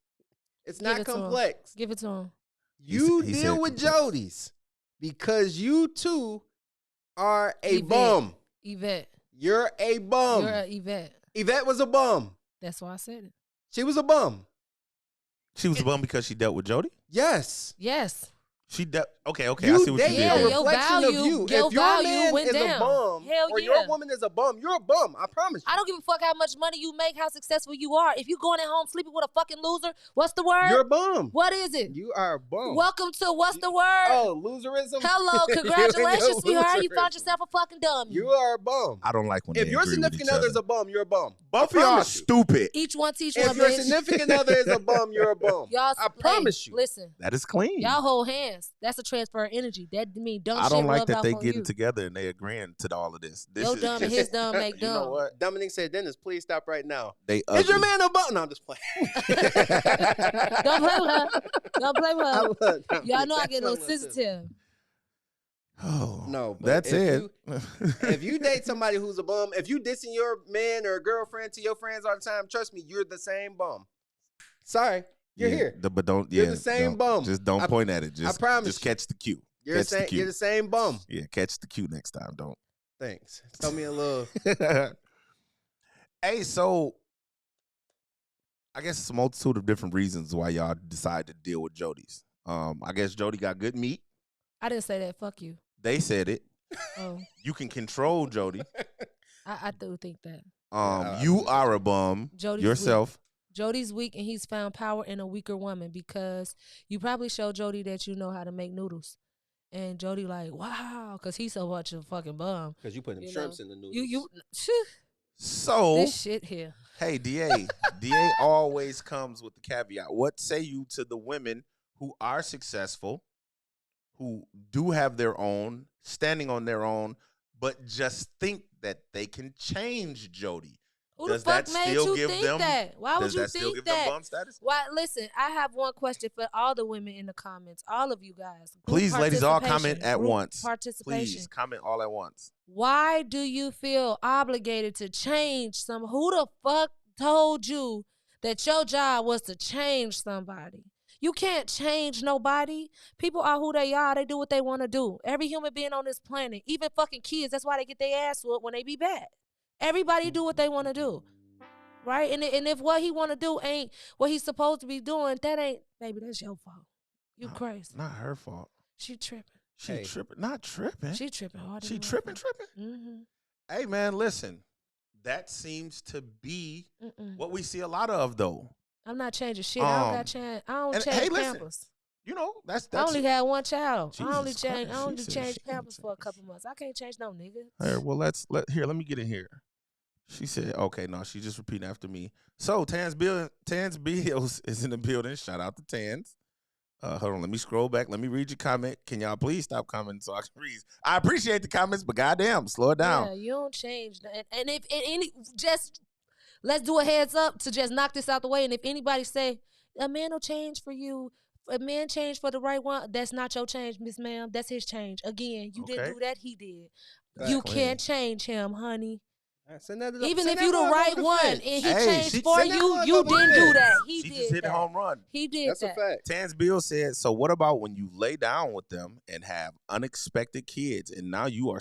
It's Give not it to him. complex. Give it to him. You He deal said with complex. Jodies because you too are a Yvette. bum. Yvette. You're a bum. You're a Yvette. Yvette was a bum. That's why I said it. She was a bum. She was a bum because she dealt with Jody? Yes. Yes. She dealt. Okay. I You see what you date did Yeah, a there. your reflection value- of you. your If your value man went is down. a bum Hell or yeah. your woman is a bum, you're a bum. I promise you. I don't give a fuck how much money you make, how successful you are. If you going at home sleeping with a fucking loser, what's the word? You're a bum. What is it? You are a bum. Welcome to what's the word? Oh, loserism? Hello, You congratulations, and your sweetheart. You found loserism. yourself a fucking dummy. You are a bum. I don't like when If they your agree with each significant other is other. a bum, you're a bum. Both I of y'all promise you. stupid. Each one teach If one, your bitch. significant other is a bum, you're a bum. Y'all, I promise you. Listen, That is clean. y'all hold hands. That's a transfer of energy. That mean dumb I shit don't like rubbed that off they on getting you. together and they agreeing to all of this. This Your is dumb and just- his dumb make You know dumb. what? Dominique said, Dennis, please stop right now. They Is your ugly. man a bum? No, I'm just playing. Don't play with her. Don't play with I her. love Dominique. Y'all know I That's get a little my sister. sensitive. Oh, No, but that's if it. If you date somebody who's a bum, if you dissing your man or girlfriend to your friends all the time, trust me, you're the same bum. Sorry, you're Yeah, here. But don't. You're Yeah, the same don't- bum. Just don't I- point at it. Just promise Just you. catch the cue. You're Catch the cue. you're the same bum. Yeah, catch the cue next time. Don't. Thanks. Throw me a little. Hey, so I guess it's a multitude of different reasons why y'all decide to deal with Jody's. I guess Jody got good meat. I didn't say that. Fuck you. They said it. Oh, You can control Jody. I do think that. I You believe are a bum Jody's yourself. Jody's weak and he's found power in a weaker woman because you probably show Jody that you know how to make noodles. And Jody like, wow, because he's so much of a fucking bum. Because you put them You shrimps know, in the noodles. You So, this shit here. hey, DA. DA always comes with the caveat. What say you to the women who are successful, who do have their own, standing on their own, but just think that they can change Jody? Who Does the fuck that made still you give think them- that? Why would Does you that still think give that? them bum status? Why? Listen, I have one question for all the women in the comments, all of you guys. Group Please, ladies, all comment participation. at Group once. Participation. Please comment all at once. Why do you feel obligated to change some? Who the fuck told you that your job was to change somebody? You can't change nobody. People are who they are. They do what they want to do. Every human being on this planet, even fucking kids, that's why they get their ass whooped when they be bad. Everybody do what they want to do. Right? And if what he want to do ain't what he's supposed to be doing, that ain't, baby, that's your fault. You crazy. Not her fault. She tripping. She Hey. tripping. Not tripping. She tripping hard. She tripping. Mm-hmm. Hey, man, listen. That seems to be Mm-mm. what we see a lot of, though. I'm not changing shit. I don't got change. I don't and, change hey, listen, Pampers. You know, that's I only had one child. Jesus I only change. I Christ, only she said change she ain't Pampers for a couple months. I can't change no nigga. Hey, well, let me get in here. She said, okay, no, she just repeating after me. So Tans Bills is in the building. Shout out to Tans. Hold on, let me scroll back. Let me read your comment. Can y'all please stop commenting so I can read? I appreciate the comments, but goddamn, slow it down. Yeah, you don't change. And if any, just let's do a heads up to just knock this out the way. And if anybody say a man will change for you, a man change for the right one, that's not your change, Miss Ma'am. That's his change. Again, you didn't Okay. do that. He did. That's You clean. can't change him, honey. Send that Even send if that you the mug right over the one fence. and he Hey, changed she- for send that you, mug you over the didn't do fence. that. He She did just hit that. a home run. He did That's that. a fact. Tans Bill said, so what about when you lay down with them and have unexpected kids and now you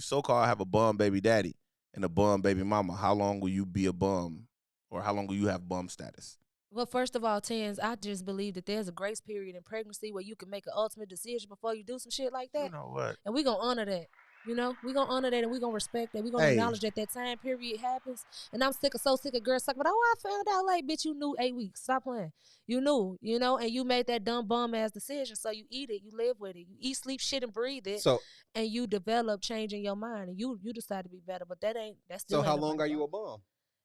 so-called have a bum baby daddy and a bum baby mama? How long will you be a bum or how long will you have bum status? Well, first of all, Tens, I just believe that there's a grace period in pregnancy where you can make an ultimate decision before you do some shit like You that. know what? And we gonna honor that. We gonna honor that and we gonna respect that. We gonna Hey. acknowledge that time period happens. And I'm so sick of girls talking about, oh, I found out late, bitch, you knew 8 weeks. Stop playing. You knew, and you made that dumb bum ass decision. So you eat it, you live with it. You eat, sleep, shit, and breathe it. So and you develop change in your mind and you decide to be better. But that still so ain't how long are nobody you fault. a bum?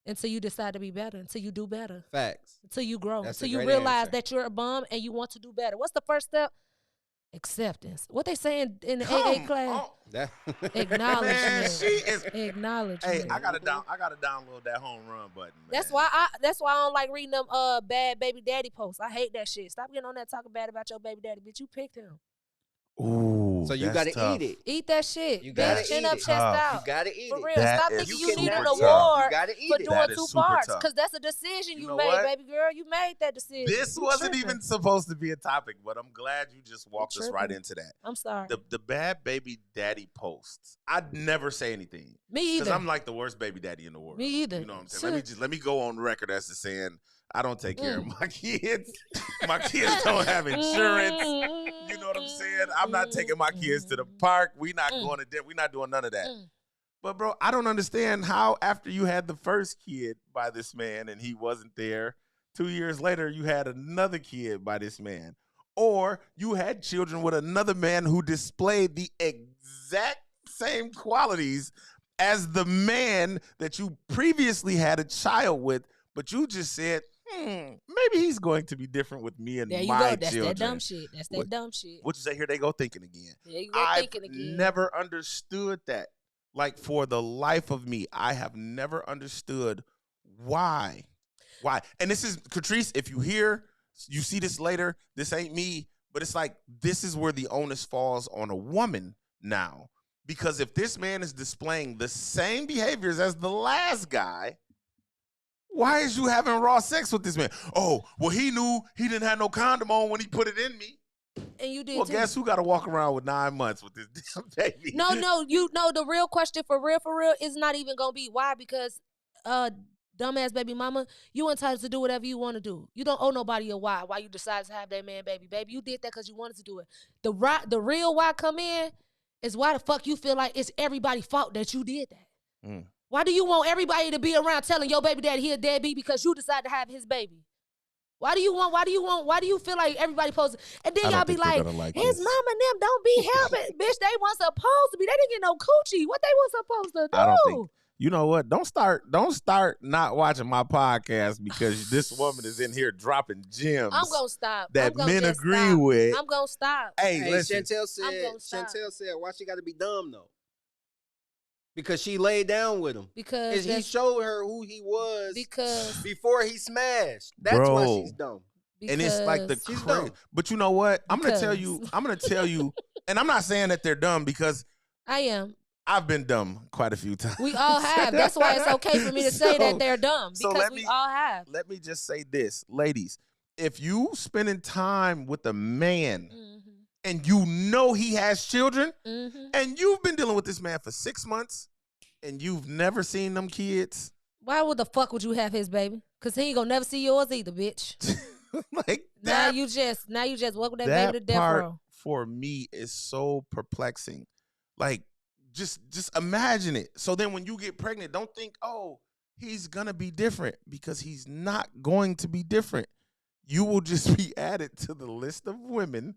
Until you decide to be better, until you do better, Facts. until you grow, That's until a you great realize answer. that you're a bum and you want to do better. What's the first step? Acceptance. What they saying in the AA Come class? on. That- Acknowledgement. Man, she is. Acknowledgement. Hey, I gotta download that home run button. Man. That's why I don't like reading them bad baby daddy posts. I hate that shit. Stop getting on that talking bad about your baby daddy, bitch. You picked him. Ooh, so you that's gotta tough. eat it. Eat that shit. You bitch, gotta chin eat up, it. chest Tough. out. You gotta eat For it. real. That Stop is thinking you need super an tough. award You gotta eat for it. doing That is 2 super parts. tough. Because that's a decision You you know made, what? baby girl. You made that decision. This You wasn't tripping. even supposed to be a topic, but I'm glad you just walked us right tripping. into that. I'm sorry. The bad baby daddy posts. I'd never say anything. Me either. Because I'm like the worst baby daddy in the world. Me either. You know what I'm saying? Let me go on record as to saying I don't take care of my kids. My kids don't have insurance. You know what I'm saying? I'm not taking my kids to the park. We not going to dinner. We not doing none of that. But bro, I don't understand how after you had the first kid by this man and he wasn't there, 2 years later you had another kid by this man. Or you had children with another man who displayed the exact same qualities as the man that you previously had a child with, but you just said, maybe he's going to be different with me and there you my go. That's children. that dumb shit. That's that dumb shit. What you say? Here they go thinking again. There you go I've thinking again. never understood that. Like, for the life of me, I have never understood why. Why? And this is, Catrice, if you see this later, this ain't me, but it's like, this is where the onus falls on a woman now. Because if this man is displaying the same behaviors as the last guy, why is you having raw sex with this man? Oh, well, he knew he didn't have no condom on when he put it in me. And you did Well, too. guess who got to walk around with 9 months with this damn baby? No, the real question for real is not even gonna be why, because dumbass baby mama, you entitled to do whatever you want to do. You don't owe nobody a why you decided to have that man baby. Baby, you did that because you wanted to do it. The real why come in is why the fuck you feel like it's everybody's fault that you did that. Why do you want everybody to be around telling your baby daddy he a deadbeat because you decided to have his baby? Why do you feel like everybody supposed to? And then y'all be like his mama and them don't be helping. Bitch, they weren't supposed to be. They didn't get no coochie. What they was supposed to do? I don't think. You know what? Don't start not watching my podcast because this woman is in here dropping gems. I'm gonna stop. That men agree with. I'm gonna stop. Hey, listen. Chantel said, why she got to be dumb though? Because she laid down with him. Because he showed her who he was because before he smashed. That's why she's dumb. And it's like the crazy. But you know what? I'm gonna tell you, and I'm not saying that they're dumb because I am. I've been dumb quite a few times. We all have. That's why it's okay for me to say that they're dumb. Because we all have. Let me just say this, ladies. If you spending time with a man and you know he has children and you've been dealing with this man for 6 months and you've never seen them kids. Why would the fuck would you have his baby? Because he ain't gonna never see yours either, bitch. Like now you just welcome that baby to death row. For me is so perplexing. Like just imagine it. So then when you get pregnant, don't think, oh, he's gonna be different, because he's not going to be different. You will just be added to the list of women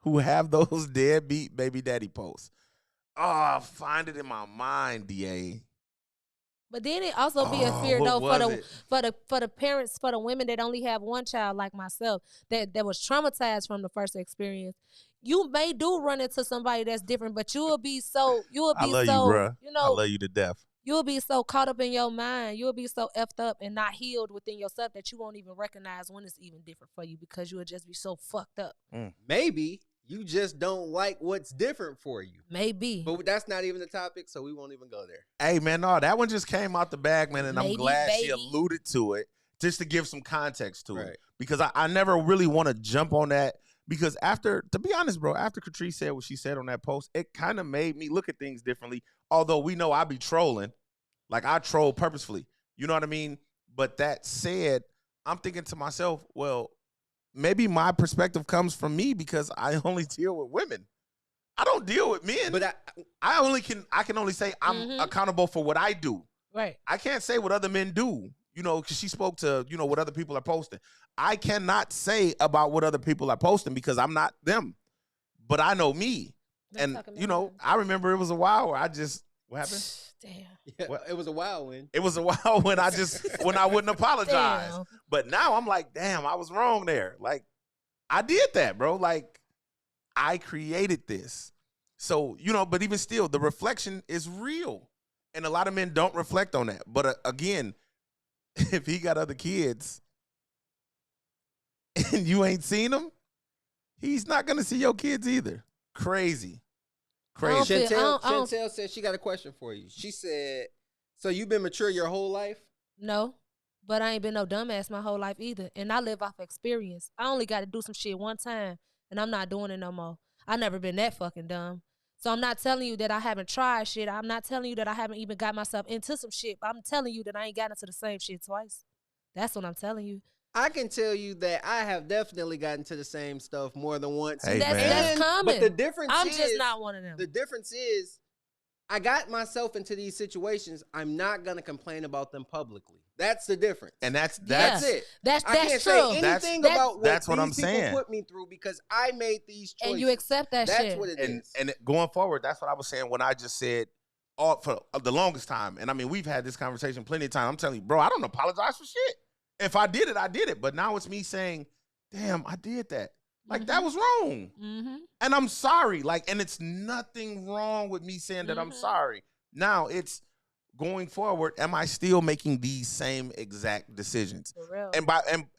who have those deadbeat baby daddy posts. Oh, find it in my mind, DA. But then it also be a fear though for the parents, for the women that only have one child like myself that was traumatized from the first experience. You may do run into somebody that's different, but I love you, bruh. I love you to death. You'll be so caught up in your mind. You'll be so effed up and not healed within yourself that you won't even recognize when it's even different for you, because you'll just be so fucked up. Maybe you just don't like what's different for you. Maybe. But that's not even the topic, so we won't even go there. Hey, man, no, that one just came out the bag, man, and I'm glad she baby. alluded to it just to give some context to Right. it. Because I never really want to jump on that. Because to be honest, bro, after Catrice said what she said on that post, it kind of made me look at things differently. Although we know I be trolling. Like, I troll purposefully. You know what I mean? But that said, I'm thinking to myself, well, maybe my perspective comes from me because I only deal with women. I don't deal with men. But I can only say I'm accountable for what I do. Right. I can't say what other men do, because she spoke to, what other people are posting. I cannot say about what other people are posting because I'm not them. But I know me. And, I remember it was a while where what happened? Damn. Yeah, What? it was a while when. It was a while when when I wouldn't apologize. Damn. But now I'm like, damn, I was wrong there. Like, I did that, bro. Like, I created this. So, but even still, the reflection is real. And a lot of men don't reflect on that. But again, if he got other kids and you ain't seen them, he's not going to see your kids either. Crazy. Crazy. Chantel said she got a question for you. She said, so you've been mature your whole life? No, but I ain't been no dumbass my whole life either. And I live off experience. I only got to do some shit one time, and I'm not doing it no more. I never been that fucking dumb. So I'm not telling you that I haven't tried shit. I'm not telling you that I haven't even got myself into some shit. But I'm telling you that I ain't gotten into the same shit twice. That's what I'm telling you. I can tell you that I have definitely gotten to the same stuff more than once. Hey, that's common. But the difference I'm just not one of them. The difference is I got myself into these situations. I'm not going to complain about them publicly. That's the difference. And that's it. That's I can't true. say anything about that's what I'm these people saying. put me through because I made these choices. And you accept that shit. That's what it is. And going forward, that's what I was saying when I just said for the longest time. And I mean, we've had this conversation plenty of times. I'm telling you, bro, I don't apologize for shit. If I did it, I did it. But now it's me saying, damn, I did that. Like, that was wrong. Mm-hmm. And I'm sorry. Like, and it's nothing wrong with me saying that I'm sorry. Now it's going forward. Am I still making these same exact decisions? For real.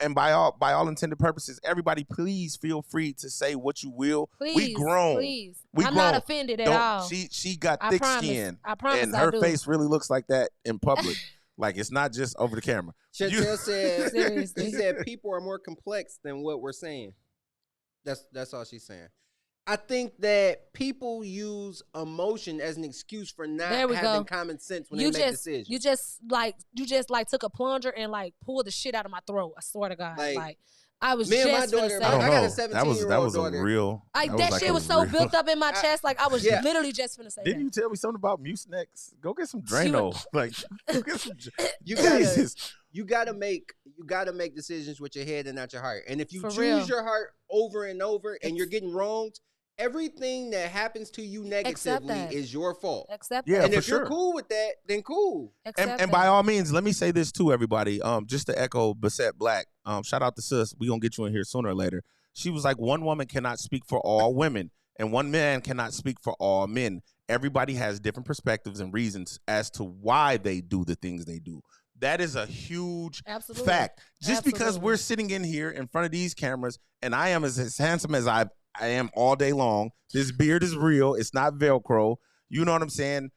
And by all intended purposes, everybody, please feel free to say what you will. Please, we grown. Please. We I'm grown. not offended at all. She got thick skin. I promise. And her face really looks like that in public. Like, it's not just over the camera. Chantel said, he said people are more complex than what we're saying. That's all she's saying. I think that people use emotion as an excuse for not having common sense when they make decisions. You just like took a plunger and like pulled the shit out of my throat. I swear to God. Like I was me just and my daughter. say I got a 17-year-old that was daughter. A real. That shit was so built up in my chest. Like I was literally just finna say. Didn't you tell me something about Mucinex? Go get some Drano. Like, go get some. You gotta make decisions with your head and not your heart. And if you choose your heart over and over, and you're getting wronged, everything that happens to you negatively is your fault. Accept that. And if you're cool with that, then cool. And by all means, let me say this too, everybody. Just to echo Bassett Black. Shout out to sis. We gonna get you in here sooner or later. She was like, one woman cannot speak for all women, and one man cannot speak for all men. Everybody has different perspectives and reasons as to why they do the things they do. That is a huge fact. Just because we're sitting in here in front of these cameras, and I am as handsome as I am all day long. This beard is real. It's not Velcro. You know what I'm saying?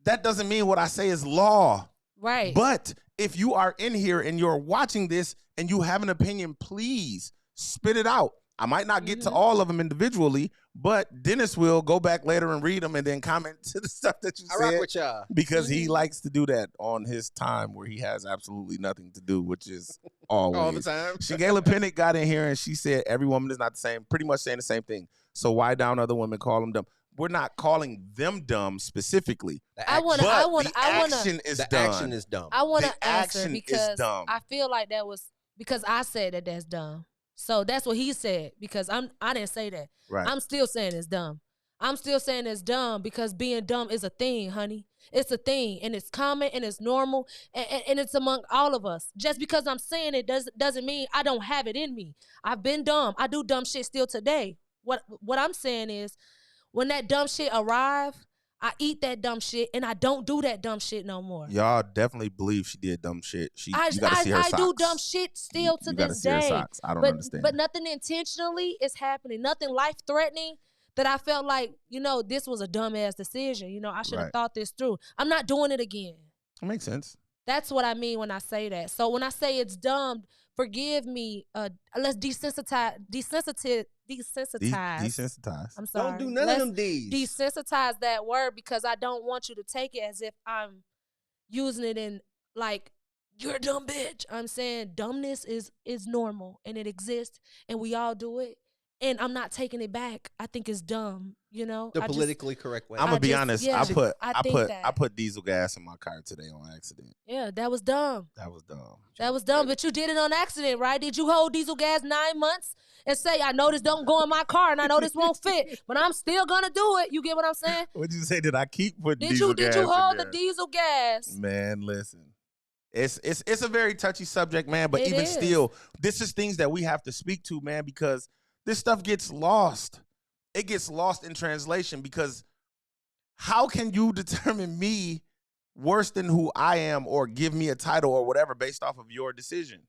That doesn't mean what I say is law. Right. But if you are in here and you're watching this and you have an opinion, please spit it out. I might not get to all of them individually, but Dennis will go back later and read them and then comment to the stuff that you said. I rock with y'all. Because he likes to do that on his time where he has absolutely nothing to do, which is always. All the time. Shigela Pinnock got in here and she said every woman is not the same, pretty much saying the same thing. So why down other women call them dumb? We're not calling them dumb specifically. The action is dumb. I want to answer because I feel like that was because I said that's dumb. So that's what he said because I didn't say that. Right. I'm still saying it's dumb. I'm still saying it's dumb because being dumb is a thing, honey. It's a thing, and it's common, and it's normal, and it's among all of us. Just because I'm saying it doesn't mean I don't have it in me. I've been dumb. I do dumb shit still today. What I'm saying is when that dumb shit arrive, I eat that dumb shit, and I don't do that dumb shit no more. Y'all definitely believe she did dumb shit. You gotta see her socks. I do dumb shit still to this day. See her socks. I don't understand. But nothing intentionally is happening. Nothing life-threatening that I felt like, this was a dumbass decision. I should have thought this through. I'm not doing it again. That makes sense. That's what I mean when I say that. So when I say it's dumb, forgive me. Let's desensitize. I'm sorry. Don't do none of them D's. Desensitize that word because I don't want you to take it as if I'm using it in like you're a dumb bitch. I'm saying dumbness is normal and it exists and we all do it. And I'm not taking it back. I think it's dumb, you know? The politically correct way. I'm gonna be honest. yeah, I put diesel gas in my car today on accident. Yeah, that was dumb. That was dumb. That was dumb, but you did it on accident, right? Did you hold diesel gas 9 months and say, I know this don't go in my car and I know this won't fit, but I'm still gonna do it? You get what I'm saying? What'd you say? Did I keep putting diesel gas? Did you hold the diesel gas? Man, listen. It's a very touchy subject, man. But even is. still, this is things that we have to speak to, man, because this stuff gets lost. It gets lost in translation because how can you determine me worse than who I am or give me a title or whatever based off of your decision?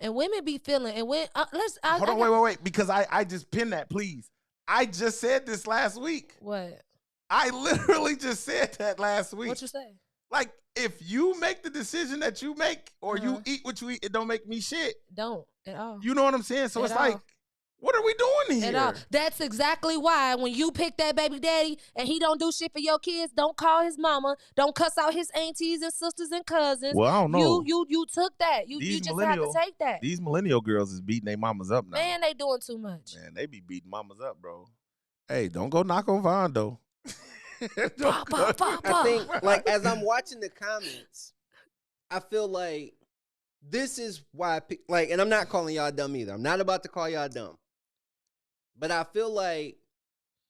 And women be feeling, and when hold on, wait, because I just pinned that, please. I just said this last week. What? I literally just said that last week. What you say? Like, if you make the decision that you make or you eat what you eat, it don't make me shit. Don't at all. You know what I'm saying? So it's like, what are we doing here? At all. That's exactly why when you pick that baby daddy and he don't do shit for your kids, don't call his mama, don't cuss out his aunties and sisters and cousins. Well, I don't know. You took that. You just had to take that. These millennial girls is beating their mamas up now. Man, they doing too much. Man, they be beating mamas up, bro. Hey, don't go knock on Von, though. I think, like, as I'm watching the comments, I feel like this is why, like, and I'm not calling y'all dumb either. I'm not about to call y'all dumb. But I feel like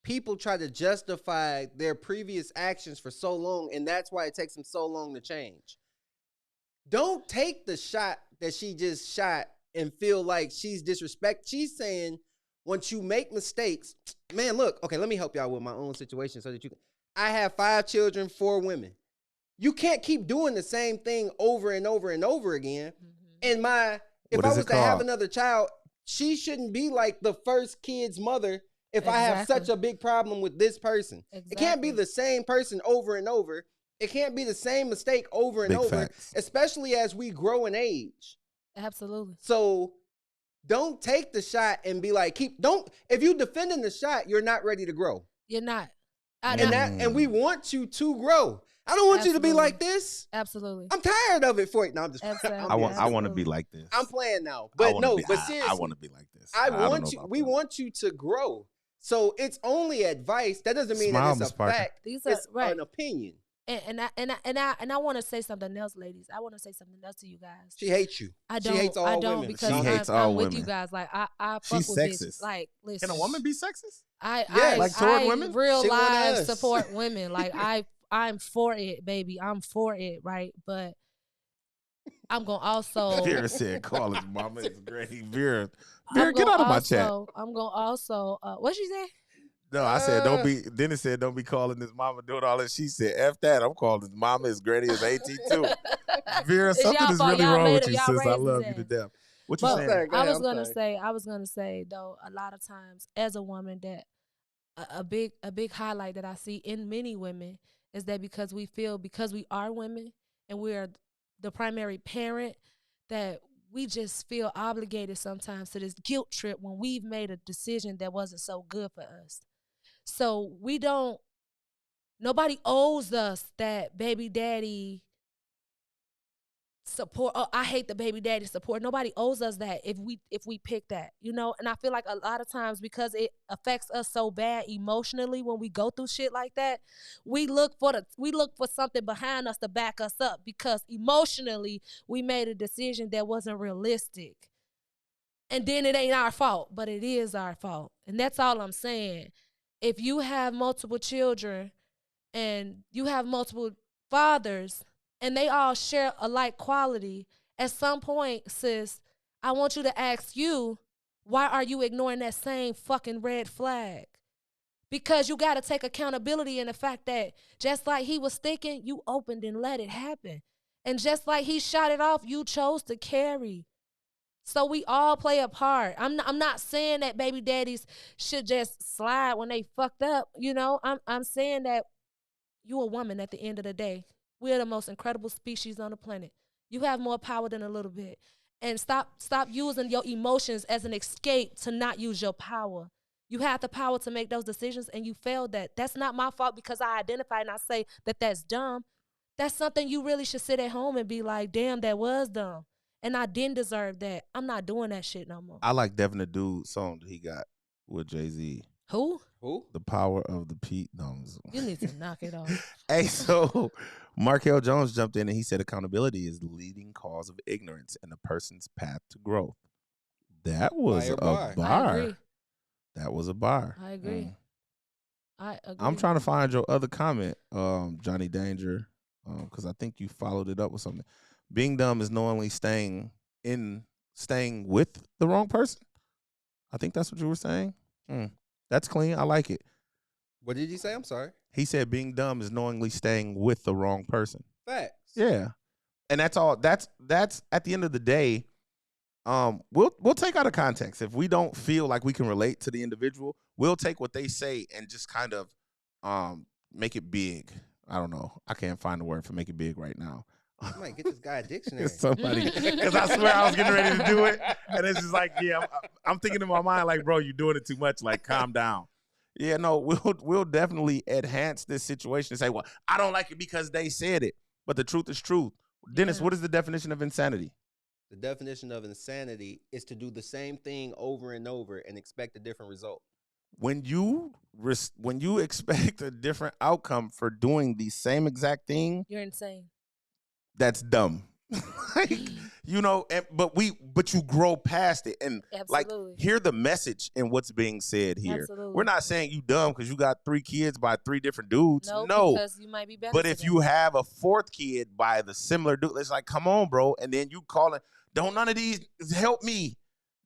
people try to justify their previous actions for so long, and that's why it takes them so long to change. Don't take the shot that she just shot and feel like she's disrespect. She's saying, once you make mistakes, man, look, okay, let me help y'all with my own situation so that you can. I have 5 children, 4 women. You can't keep doing the same thing over and over and over again. And if I was to have another child, she shouldn't be like the first kid's mother if I have such a big problem with this person. It can't be the same person over and over. It can't be the same mistake over and over, especially as we grow in age. Absolutely. So don't take the shot and be like, if you defending the shot, you're not ready to grow. You're not. And we want you to grow. I don't want you to be like this. Absolutely. I'm tired of it for you. No, I'm just I want to be like this. I'm playing now. But seriously. I want to be like this. We want you to grow. So it's only advice. That doesn't mean that it's a fact. It's an opinion. And I want to say something else, ladies. I want to say something else to you guys. She hates you. She hates all women. Because she hates all women. With you guys. Like I She's fuck with sexist. bitches. Like, listen. Can a woman be sexist? Like toward women? Real life support women. Like I'm for it, baby. I'm for it, right? But I'm gonna also. Vera said, "Call his mama is great." Vera, get out of my chat. I'm gonna also. What she say? No, I said don't be. Dennis said don't be calling his mama doing all that. She said F that. I'm calling his mama as granny as AT too. Vera, something is really wrong with you, sis. I love you to death. What you saying? I was gonna say though, a lot of times as a woman that a big highlight that I see in many women is that because we are women and we are the primary parent, that we just feel obligated sometimes to this guilt trip when we've made a decision that wasn't so good for us. So nobody owes us that baby daddy support. Oh, I hate the baby daddy support. Nobody owes us that if we pick that, you know? And I feel like a lot of times because it affects us so bad emotionally when we go through shit like that, we look for something behind us to back us up because emotionally we made a decision that wasn't realistic. And then it ain't our fault, but it is our fault. And that's all I'm saying. If you have multiple children and you have multiple fathers and they all share a like quality, at some point, sis, I want you to ask you, why are you ignoring that same fucking red flag? Because you got to take accountability in the fact that just like he was sticking, you opened and let it happen. And just like he shot it off, you chose to carry. So we all play a part. I'm not saying that baby daddies should just slide when they fucked up. You know, I'm saying that you a woman at the end of the day. We're the most incredible species on the planet. You have more power than a little bit. And stop using your emotions as an escape to not use your power. You have the power to make those decisions and you failed that. That's not my fault because I identify and I say that that's dumb. that's something you really should sit at home and be like, damn, that was dumb. And I didn't deserve that. I'm not doing that shit no more. I like Devin the Dude song that he got with Jay-Z. Who? The Power of the Pete. No, You need to knock it off. Hey, so Markel Jones jumped in and he said accountability is the leading cause of ignorance and a person's path to growth. That was Fire a bar. bar. I agree. That was a bar. I agree. I agree. I'm trying to find your other comment, Johnny Danger, because I think you followed it up with something. Being dumb is knowingly staying with the wrong person. I think that's what you were saying. That's clean. I like it. What did you say? I'm sorry. He said being dumb is knowingly staying with the wrong person. Facts. Yeah. And that's all. That's at the end of the day, we'll take out of context. If we don't feel like we can relate to the individual, we'll take what they say and just kind of make it big. I don't know. I can't find the word for make it big right now. I might get this guy a dictionary. Somebody, because I swear I was getting ready to do it, and it's just like, yeah, I'm thinking in my mind like, bro, you're doing it too much. Like, calm down. Yeah, no, we'll definitely enhance this situation and say, well, I don't like it because they said it, but the truth is truth. Dennis, what is the definition of insanity? The definition of insanity is to do the same thing over and over and expect a different result. When you expect a different outcome for doing the same exact thing, you're insane. That's dumb. Like, you know, but you grow past it and Absolutely. like hear the message in what's being said here. Absolutely. We're not saying you dumb because you got 3 kids by 3 different dudes. No, because you might be better. But if you have a 4th kid by the similar dude, it's like, come on, bro. And then you calling, don't none of these help me.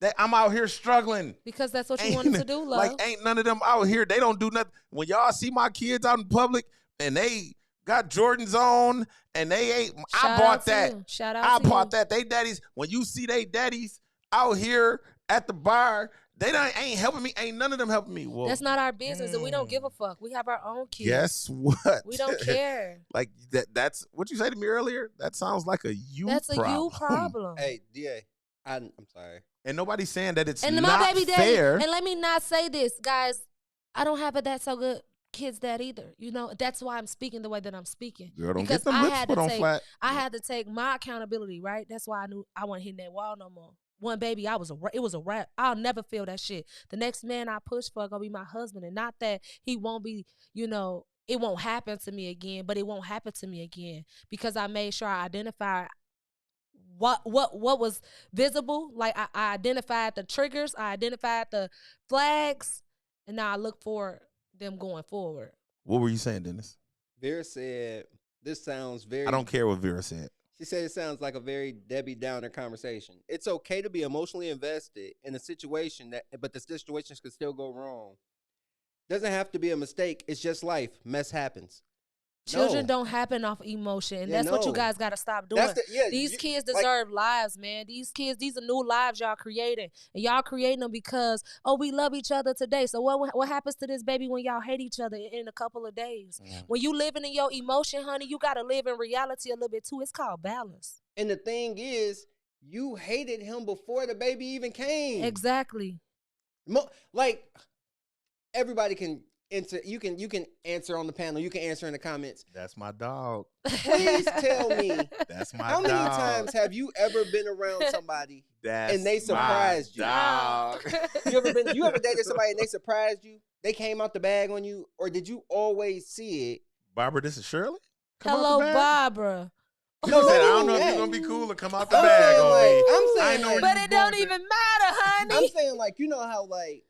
That I'm out here struggling. Because that's what you wanted to do, love. Like, ain't none of them out here. They don't do nothing. When y'all see my kids out in public and they got Jordans on and they ain't. I bought that. Shout out I bought that. They daddies. When you see they daddies out here at the bar, they ain't helping me. Ain't none of them helping me. Well, that's not our business, and we don't give a fuck. We have our own kids. Guess what? We don't care. Like that's what you said to me earlier. That sounds like a you. That's problem. a you problem. Hey, DA, I'm sorry. And nobody's saying that it's and not my baby daddy, fair. And let me not say this, guys. I don't have a that so good kids dad either. You know, that's why I'm speaking the way that I'm speaking. Girl, don't because get them lips put on flat. I had to take my accountability, right? That's why I knew I wasn't hitting that wall no more. One baby, it was a wrap. I'll never feel that shit. The next man I push for gonna be my husband, and not that he won't be, you know, it won't happen to me again, but it won't happen to me again because I made sure I identified what was visible. Like I identified the triggers, I identified the flags, and now I look for them going forward. What were you saying, Dennis? Vera said, this sounds very... I don't care what Vera said. She said it sounds like a very Debbie Downer conversation. It's okay to be emotionally invested in a situation, but the situations could still go wrong. Doesn't have to be a mistake. It's just life. Mess happens. Children don't happen off emotion. And that's what you guys got to stop doing. These kids deserve lives, man. These kids, these are new lives y'all creating. And y'all creating them because, we love each other today. So what happens to this baby when y'all hate each other in a couple of days? When you living in your emotion, honey, you got to live in reality a little bit too. It's called balance. And the thing is, you hated him before the baby even came. Exactly. Like, everybody can... You can answer on the panel. You can answer in the comments. That's my dog. Please tell me. That's my How dog. many times have you ever been around somebody and they surprised you? Dog. You ever dated somebody and they surprised you? They came out the bag on you, or did you always see it? Barbara, this is Shirley. Hello, Barbara. No, said, I don't know if you're gonna be cool or come out the bag on me. I'm saying, but it don't even matter, honey. I'm saying, like, you know how like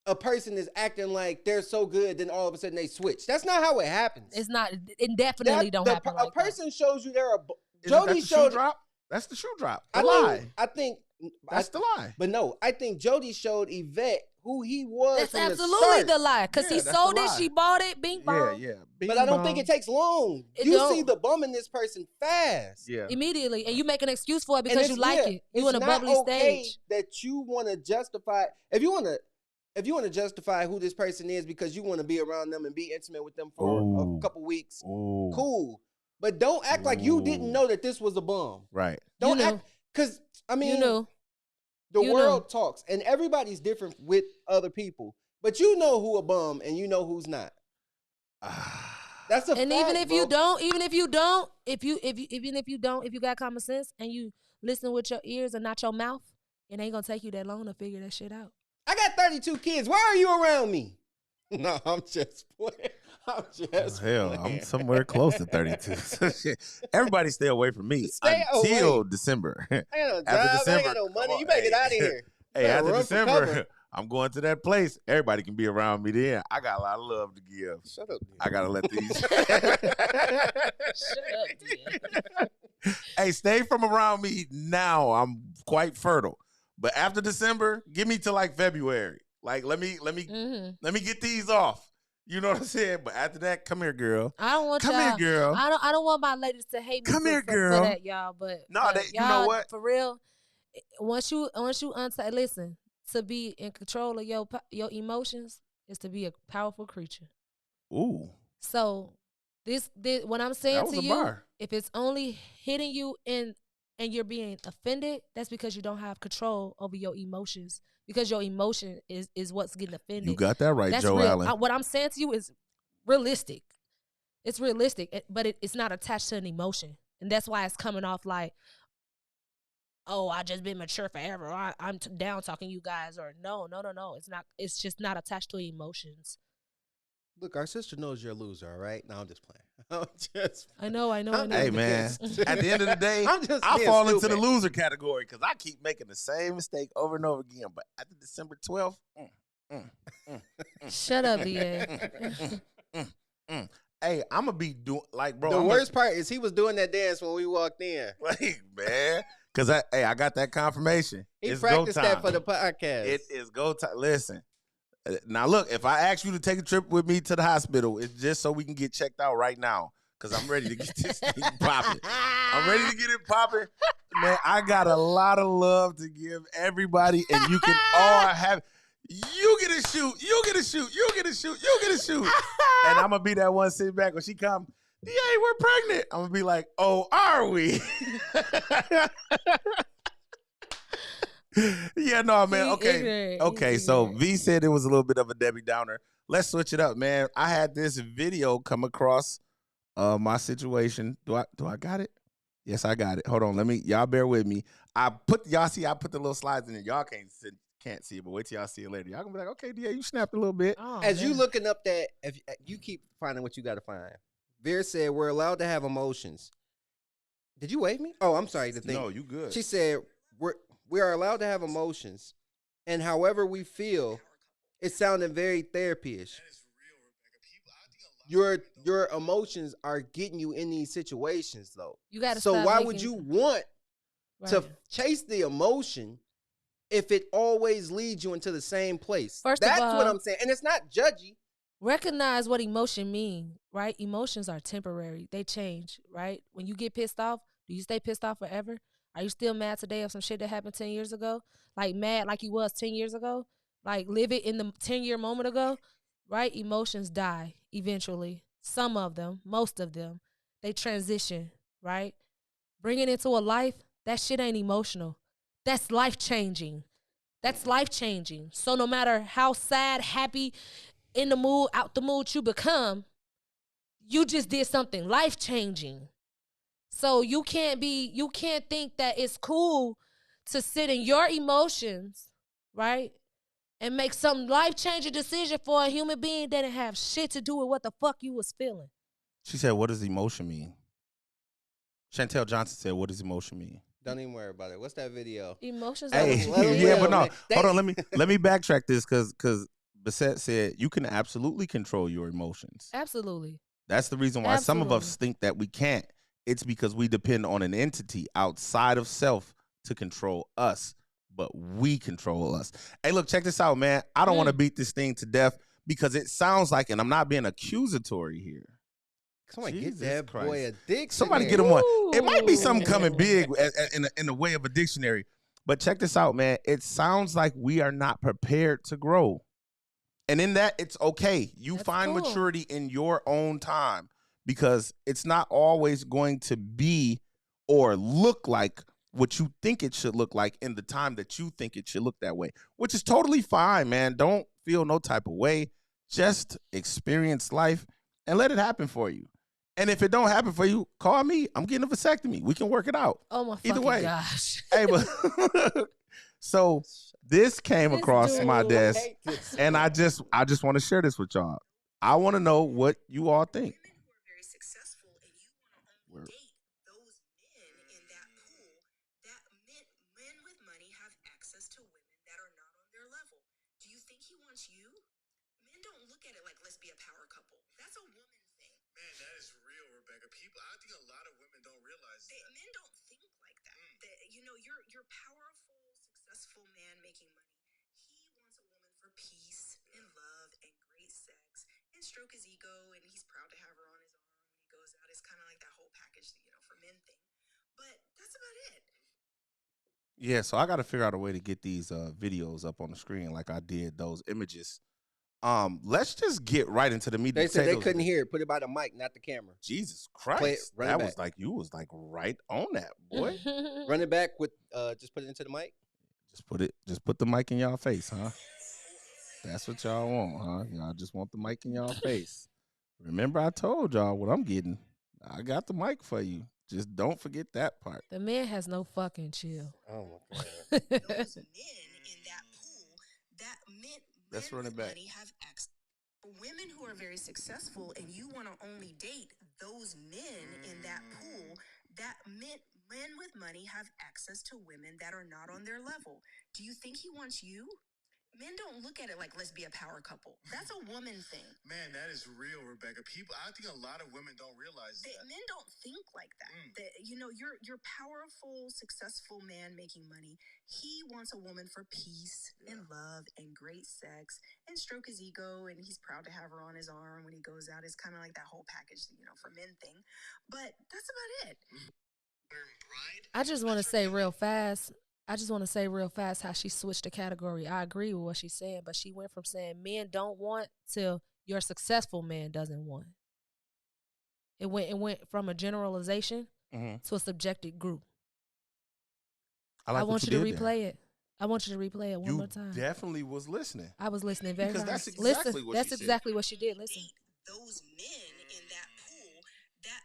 a person is acting like they're so good, then all of a sudden they switch. That's not how it happens. It's not. It definitely don't happen like that. A person shows you they're a... Jody showed... drop? That's the shoe drop. I think... That's the lie. But no, I think Jody showed Yvette who he was. That's from absolutely the lie. Because he sold it, she bought it, bing bong. Yeah. But I don't think it takes long. You see the bum in this person fast. Yeah. Immediately. And you make an excuse for it because you like it. You in a bubbly stage. That you want to justify... If you want to justify who this person is because you want to be around them and be intimate with them for a couple weeks, cool. But don't act like you didn't know that this was a bum. Right. Don't act... Because, I mean... The world talks, and everybody's different with other people. But you know who a bum, and you know who's not. That's a And fact, even if bro. you don't, if you got common sense and you listen with your ears and not your mouth, it ain't gonna take you that long to figure that shit out. I got 32 kids. Why are you around me? No, I'm just playing. I'm just Hell, playing. I'm somewhere close to 32. So shit, everybody stay away from me Stay until away. December. I ain't got no After job. I ain't December, got no come money. on, You better get out of here. Hey, Better after run for cover. December, I'm going to that place. Everybody can be around me then. I got a lot of love to give. Shut up. I gotta let these. Shut up, dude. Hey, stay from around me now. I'm quite fertile. But after December, give me to like February. Like let me get these off. You know what I'm saying? But after that, come here, girl. I don't want Come y'all. here, girl. I don't want my ladies to hate me Come here, for girl. that, y'all. But No, but you know y'all, what? For real, once you listen, to be in control of your emotions is to be a powerful creature. Ooh, So this what I'm that saying was to a you, bar. if it's only hitting you and you're being offended, that's because you don't have control over your emotions. Because your emotion is what's getting offended. You got that right, That's Joe real. Allen. What I'm saying to you is realistic. It's realistic, but it's not attached to an emotion, and that's why it's coming off like, "Oh, I just been mature forever. I'm down talking you guys," or no. It's not. It's just not attached to emotions. Look, our sister knows you're a loser, all right? No, I'm just playing. I know. Hey man, at the end of the day, I being fall into the stupid. loser category because I keep making the same mistake over and over again. But after December 12th, Shut up, DA. Hey, I'm gonna be doing like, bro. The I'm worst part is he was doing that dance when we walked in. like, man, because I got that confirmation. He It's practiced go that time. for the podcast. It is go time. Listen, now look, if I ask you to take a trip with me to the hospital, it's just so we can get checked out right now. Because I'm ready to get this thing popping. I'm ready to get it popping. Man, I got a lot of love to give everybody, and you can all have. You get a shoot. You get a shoot. You get a shoot. You get a shoot. And I'm going to be that one sitting back when she come, DA, we're pregnant. I'm going to be like, oh, are we? Yeah, no, man. Okay, so V said it was a little bit of a Debbie Downer. Let's switch it up, man. I had this video come across my situation. Do I got it? Yes, I got it. Hold on, y'all bear with me. I put the little slides in it. Y'all can't see it, but wait till y'all see it later. Y'all gonna be like, okay, DA, you snapped a little bit. Oh, As you man. looking up that, if you keep finding what you got to find. Veer said, we're allowed to have emotions. Did you wave me? Oh, I'm sorry. The thing. No, you good. She said, we are allowed to have emotions. And however we feel, it sounded very therapy-ish. Your emotions are getting you in these situations, though. You gotta So stop why making- would you want to chase the emotion if it always leads you into the same place? First of That's all, what I'm saying. And it's not judgy. recognize what emotion mean, right? Emotions are temporary. They change, right? When you get pissed off, do you stay pissed off forever? Are you still mad today of some shit that happened 10 years ago? Like mad like you was 10 years ago? Like live it in the 10-year moment ago? Right? Emotions die eventually. Some of them, most of them, they transition, right? Bringing it into a life, that shit ain't emotional. That's life-changing. That's life-changing. So no matter how sad, happy, in the mood, out the mood you become, you just did something life-changing. So you can't think that it's cool to sit in your emotions, right? And make some life-changing decision for a human being that didn't have shit to do with what the fuck you was feeling. She said, what does emotion mean? Chantel Johnson said, what does emotion mean? Don't even worry about it. What's that video? Emotions Hey, are let 'em yeah, live, but no, man. hold on. Let me backtrack this because Bissette said you can absolutely control your emotions. Absolutely. That's the reason why some of us Absolutely. think that we can't. It's because we depend on an entity outside of self to control us, but we control us. Hey, look, check this out, man. I don't want to beat this thing to death because it sounds like, and I'm not being accusatory here. Somebody Jesus get that Christ. boy a dictionary. Somebody get him one. It might be something coming big in the way of a dictionary. But check this out, man. It sounds like we are not prepared to grow. And in that, it's okay. You That's find cool. maturity in your own time because it's not always going to be or look like what you think it should look like in the time that you think it should look that way, which is totally fine, man. Don't feel no type of way. Just experience life and let it happen for you. And if it don't happen for you, call me. I'm getting a vasectomy. We can work it out. Oh my Either fucking way. gosh. Hey, but so this came This across dude. my I desk, hate this. and I just want to share this with y'all. I want to know what you all think. Women who are very successful and you want to only date those men in that pool, that men with money have access to women that are not on their level. Do you think he wants you? Men don't look at it like let's be a power couple. That's a woman thing. Man, that is real, Rebecca. People, I think a lot of women don't realize that. Men don't think like that. You're powerful, successful man making money. He wants a woman for peace and love and great sex and stroke his ego, and he's proud to have her on his arm when he goes out. It's kind of like that whole package, for men thing. But that's about it. Yeah, so I got to figure out a way to get these videos up on the screen like I did those images. Let's just get right into the meat. They said they couldn't hear it. Put it by the mic, not the camera. Jesus Christ, Play it, run it that back. was like you was like right on that, boy. Run it back with just put it into the mic. Just put the mic in y'all face, huh? That's what y'all want, huh? Y'all just want the mic in y'all face. Remember, I told y'all what I'm getting. I got the mic for you. Just don't forget that part. The man has no fucking chill. Oh my god. Those men in that pool, that men Let's men run it with back. money have access. Women who are very successful and you want to only date those men in that pool, that men with money have access to women that are not on their level. Do you think he wants you? Men don't look at it like let's be a power couple. That's a woman thing. Man, that is real, Rebecca. People, I think a lot of women don't realize that. Men don't think like that. You're powerful, successful man making money. He wants a woman for peace and love and great sex and stroke his ego, and he's proud to have her on his arm when he goes out. It's kind of like that whole package, for men thing. But that's about it. I just want to say real fast. How she switched the category. I agree with what she's saying, but she went from saying men don't want to your successful man doesn't want. It went from a generalization to a subjective group. I want you to replay it. I want you to replay it one more time. You definitely was listening. I was listening very Because hard. that's exactly what That's she said. exactly what she did. Listen. Those men in that pool, that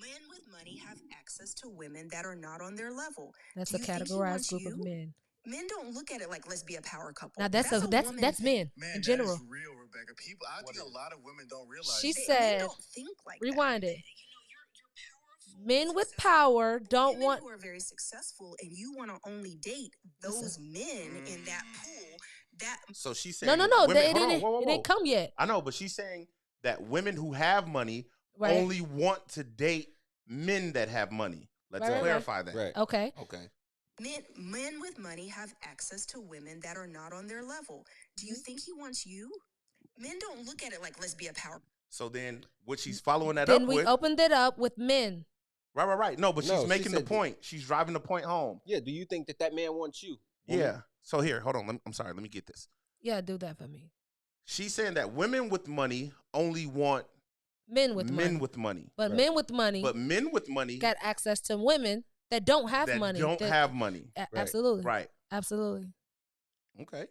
men with money have access to women that are not on their level. That's Do a you think he categorized wants group you? of men. Men don't look at it like let's be a power couple. Now that's a woman that's thing. men Man, in general. that is real, Rebecca. People, I think a lot of women don't realize She that. Men said, don't think like rewind that. it. You're powerful. Men with successful. power don't Women want. who are very successful, and you want to only date those men in that pool. That So she's saying No. women, It hold on, didn't. whoa, whoa, It whoa. didn't come yet. I know, but she's saying that women who have money Right. only want to date men that have money. Let's Right. clarify that. Right. Okay. Okay. men with money have access to women that are not on their level. Do you think he wants you? Men don't look at it like let's be a power. So then what she's following that Then up we with. opened it up with men. Right. No, but No, she's she making the said- point. She's driving the point home. Yeah. Do you think that man wants you? Yeah. So here, hold on. I'm sorry. Let me get this. Yeah, do that for me. She's saying that women with money only want Men with men money. with money. But Right. men with money But men with money got access to women that don't have that money. don't have money. Absolutely. Right. Absolutely. Okay.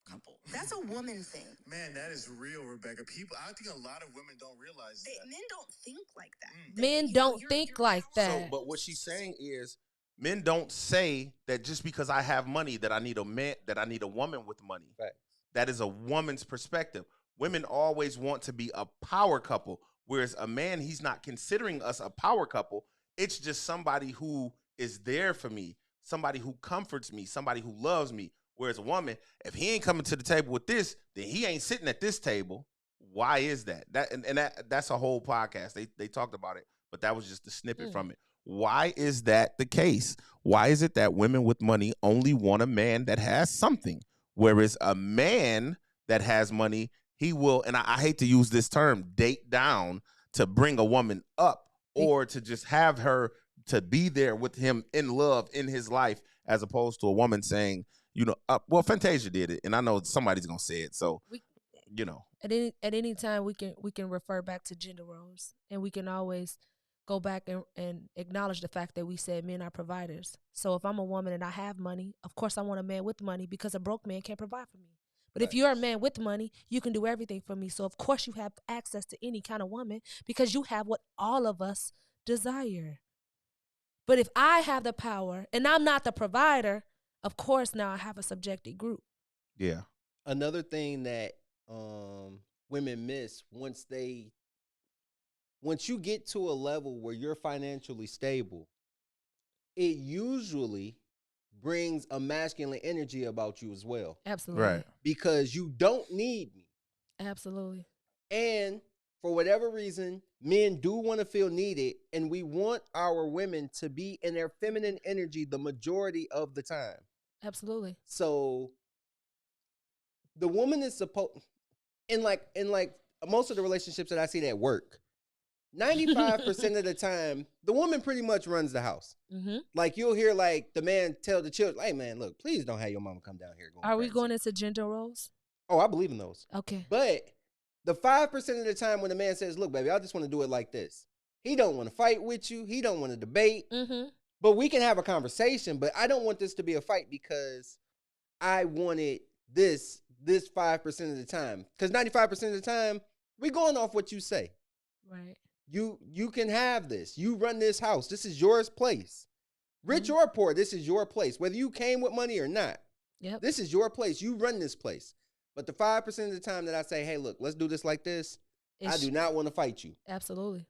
Couple. That's a woman thing. Man, that is real, Rebecca. People, I think a lot of women don't realize that. Men don't think like that. Men don't think like that. So, but what she's saying is, men don't say that just because I have money that I need a man, that I need a woman with money. Right. That is a woman's perspective. Women always want to be a power couple, whereas a man, he's not considering us a power couple. It's just somebody who is there for me, somebody who comforts me, somebody who loves me. Whereas a woman, if he ain't coming to the table with this, then he ain't sitting at this table. Why is that? That's a whole podcast. They talked about it, but that was just a snippet from it. Why is that the case? Why is it that women with money only want a man that has something, whereas a man that has money, he will, and I hate to use this term, date down to bring a woman up or to just have her to be there with him in love in his life, as opposed to a woman saying, well, Fantasia did it, and I know somebody's gonna say it. So, At any time we can refer back to gender roles, and we can always go back and acknowledge the fact that we said men are providers. So if I'm a woman and I have money, of course I want a man with money, because a broke man can't provide for me. But if you're a man with money, you can do everything for me. So of course you have access to any kind of woman because you have what all of us desire. But if I have the power and I'm not the provider, of course now I have a subjected group. Yeah. Another thing that women miss once you get to a level where you're financially stable, it usually brings a masculine energy about you as well. Absolutely. Right. Because you don't need me. Absolutely. And for whatever reason, men do want to feel needed, and we want our women to be in their feminine energy the majority of the time. Absolutely. So the woman is supposed in like most of the relationships that I see at work, 95% of the time, the woman pretty much runs the house. Mm-hmm. Like you'll hear like the man tell the children, "Hey man, look, please don't have your mama come down here." Are we crazy. going into gender roles? Oh, I believe in those. Okay. But the 5% of the time when the man says, "Look, baby, I just want to do it like this," he don't want to fight with you. He don't want to debate. Mm-hmm. But we can have a conversation. But I don't want this to be a fight because I wanted this 5% of the time. Because 95% of the time, we going off what you say. Right. You can have this. You run this house. This is your place. Rich or poor, this is your place. Whether you came with money or not, Yep. this is your place. You run this place. But the 5% of the time that I say, "Hey, look, let's do this like this," I do not want to fight you. Absolutely.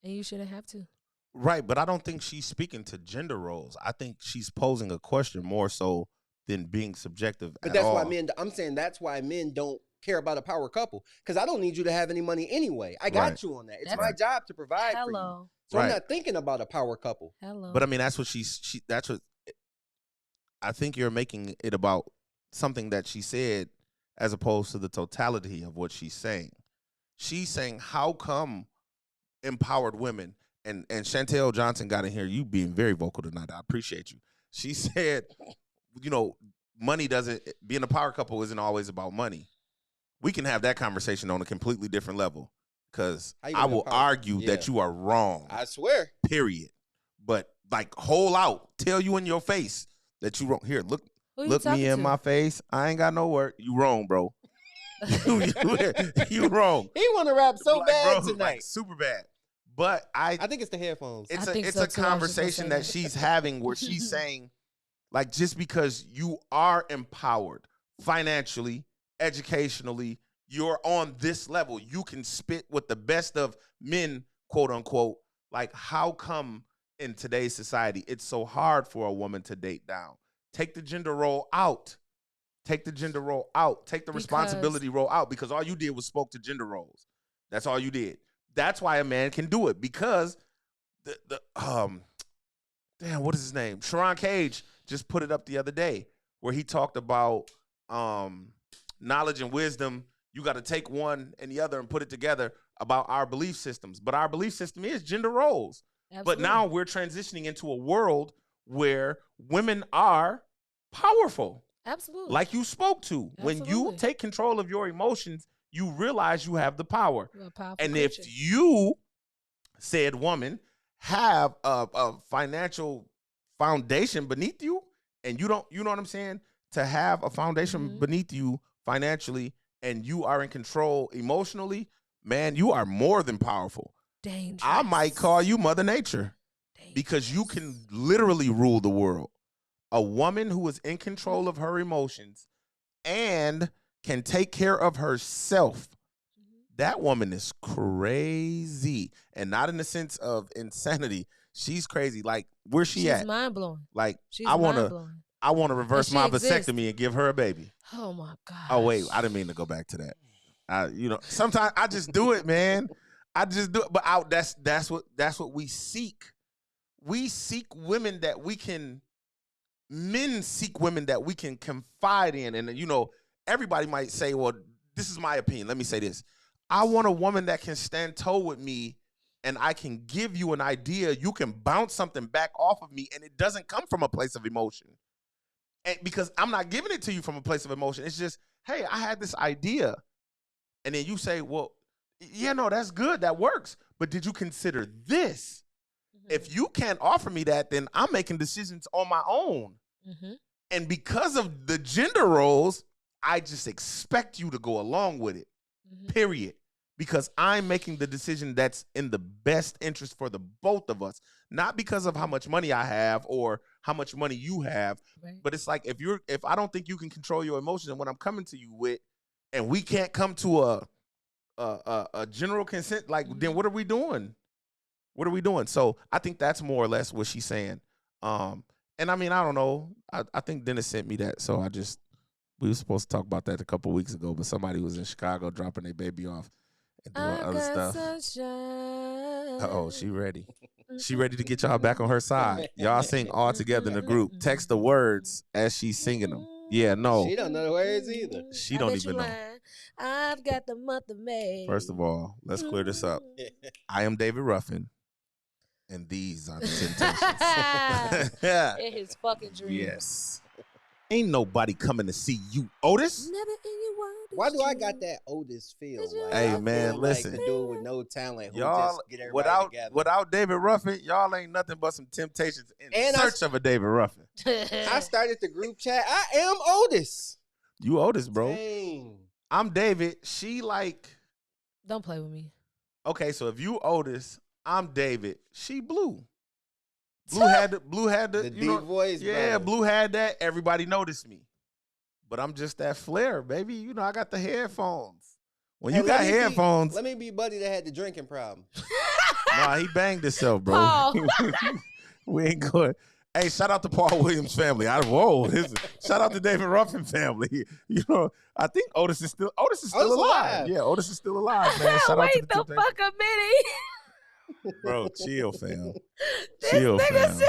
And you shouldn't have to. Right, but I don't think she's speaking to gender roles. I think she's posing a question more so than being subjective But at that's all. why I'm saying that's why men don't care about a power couple. Because I don't need you to have any money anyway. I got Right. you on that. It's That's my job to provide for you. Hello. So I'm Right. not thinking about a power couple. Hello. But I mean, that's what that's what I think you're making it about something that she said as opposed to the totality of what she's saying. She's saying, how come empowered women, and Chantel Johnson got in here, you being very vocal tonight. I appreciate you. She said, money being a power couple isn't always about money. We can have that conversation on a completely different level because I will argue that you are wrong. I swear. Period. But like, hold out, tell you in your face that you wrong. Here, look me in my face. I ain't got no work. You wrong, bro. you wrong. He want to rap so bad tonight. Like, super bad. But I think it's the headphones. It's a conversation that she's having where she's saying, like, just because you are empowered financially, educationally, you're on this level, you can spit with the best of men, quote unquote. Like, how come in today's society it's so hard for a woman to date down? Take the gender role out. Take the gender role out. Take the responsibility role out, because all you did was spoke to gender roles. That's all you did. That's why a man can do it, because what is his name? Sharon Cage just put it up the other day where he talked about knowledge and wisdom. You got to take one and the other and put it together about our belief systems. But our belief system is gender roles. Absolutely. But now we're transitioning into a world where women are powerful. Absolutely. Like you spoke to. Absolutely. When you take control of your emotions, you realize you have the power. And creature. if you, said woman, have a financial foundation beneath you, and you know what I'm saying? To have a foundation beneath you financially, and you are in control emotionally, man, you are more than powerful. Dangerous. I might call you Mother Nature. Dangerous. Because you can literally rule the world. A woman who is in control of her emotions and can take care of herself, that woman is crazy. And not in the sense of insanity. She's crazy. Like, where's she's at? She's mind-blowing. Like, she's I want to reverse my vasectomy and give her a baby. Oh, my God. Oh, wait. I didn't mean to go back to that. Sometimes I just do it, man. I just do it. But that's what we seek. We seek women that we can... Men seek women that we can confide in. And, everybody might say, well, this is my opinion. Let me say this. I want a woman that can stand tall with me, and I can give you an idea. You can bounce something back off of me, and it doesn't come from a place of emotion. And because I'm not giving it to you from a place of emotion. It's just, hey, I had this idea. And then you say, well, yeah, no, that's good. That works. But did you consider this? If you can't offer me that, then I'm making decisions on my own. And because of the gender roles, I just expect you to go along with it. Period. Because I'm making the decision that's in the best interest for the both of us, not because of how much money I have or how much money you have. Right. But it's like if I don't think you can control your emotions and what I'm coming to you with, and we can't come to a general consent, like then what are we doing? What are we doing? So I think that's more or less what she's saying. And I mean, I don't know. I think Dennis sent me that, so we were supposed to talk about that a couple weeks ago, but somebody was in Chicago dropping their baby off and doing other stuff. Uh-oh, she ready. She ready to get y'all back on her side. Y'all sing all together in a group. Text the words as she's singing them. Yeah, no. She don't know the words either. She don't even know. I've got the month of May. First of all, let's clear this up. I am David Ruffin, and these are the Temptations. In his fucking dreams. Yes. Ain't nobody coming to see you, Otis. Never in your wildest Why do I dreams. got that Otis feel? Like, Hey, I man, feel listen. Like the dude with no talent who Y'all, just get everybody together. without David Ruffin, y'all ain't nothing but some Temptations in And search of a David Ruffin. I started the group chat. I am Otis. You Otis, bro. Dang. I'm David. She like, Don't play with me. okay, so if you Otis, I'm David. She Blue. Blue had the The you know, deep voice, yeah, brother. Blue had that. Everybody noticed me. But I'm just that flair, baby. You know, I got the headphones. When you Hey, got let me be- headphones, Let me be buddy that had the drinking problem. nah, he banged himself, bro. Paul. We ain't good. Hey, shout out to Paul Williams' family. Shout out to David Ruffin family. You know, I think Otis is still Otis alive. alive. Yeah, Otis is still alive, man. Shout out to Wait the the Temptations. fuck a minute. Bro, chill, fam. This Chill, nigga fam. said.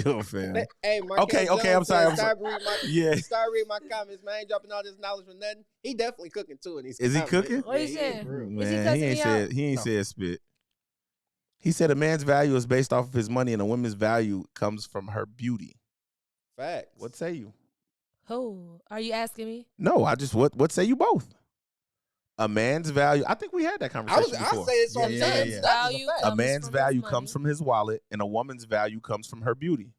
Chill, fam. Hey, Marquez Okay, Jones I'm sorry, said, I'm sorry. Start Yeah. reading my comments, man. I ain't dropping all this knowledge for nothing. He definitely cooking too. In these Is he comments. cooking? What he he saying? is, bro. Is he Man, cussing he ain't me said out? he ain't said spit. He said a man's value is based off of his money, and a woman's value comes from her beauty. Facts. What say you? Who? Are you asking me? No, I just what say you both? A man's value. I think we had that I conversation before. say it's on Yeah, the yeah, same. yeah. Value A comes man's from his value money. comes from his wallet, and a woman's value comes from her beauty.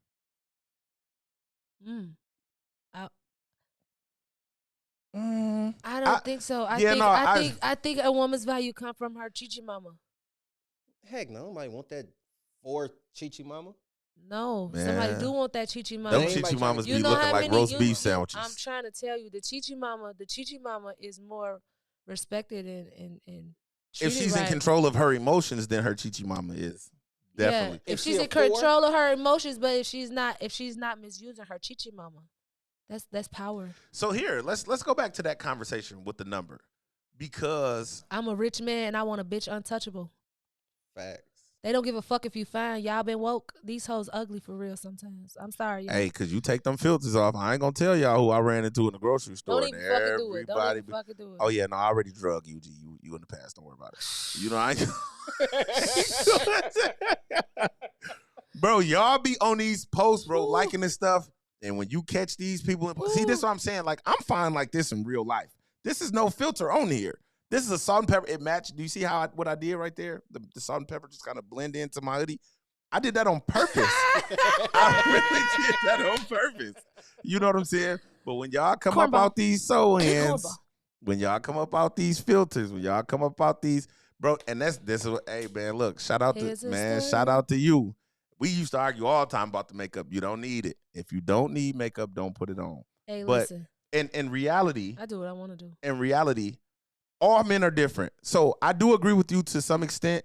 I don't think so. I think a woman's value come from her chichi mama. Heck no, nobody want that for Chichi Mama. No, Man. somebody do want that chichi mama. Them Ain't chichi nobody mamas trying be to- looking how like many- roast beef sandwiches. I'm trying to tell you, the chichi mama is more respected and If treated she's in right. control of her emotions, then her chichi mama is definitely. Yeah, if If she's she in a four? control of her emotions, but if she's not misusing her chichi mama, that's power. So here, let's go back to that conversation with the number, because I'm a rich man and I want a bitch untouchable. Facts. They don't give a fuck if you fine. Y'all been woke. These hoes ugly for real sometimes. I'm sorry, y'all. hey, cause you take them filters off. I ain't gonna tell y'all who I ran into in the grocery store. Don't even and fucking do it. Don't everybody even be- fucking do it. Oh yeah, no, I already drug you. G. You in the past. Don't worry about it. You know I ain't. Bro, y'all be on these posts, bro, liking this stuff. And when you catch these people, see, this is what I'm saying. Like, I'm fine like this in real life. This is no filter on here. This is a salt and pepper. It matched. Do you see what I did right there? The salt and pepper just kind of blend into my hoodie. I did that on purpose. I really did that on purpose. You know what I'm saying? But when y'all come up Cornball. out these sew-ins, Cornball. when y'all come up out these filters, when y'all come up out these, bro, and this is what, hey man, look, shout out Here's to a man, story. shout out to you. We used to argue all the time about the makeup. You don't need it. If you don't need makeup, don't put it on. Hey, But listen. in reality, I do what I want to do. all men are different. So I do agree with you to some extent,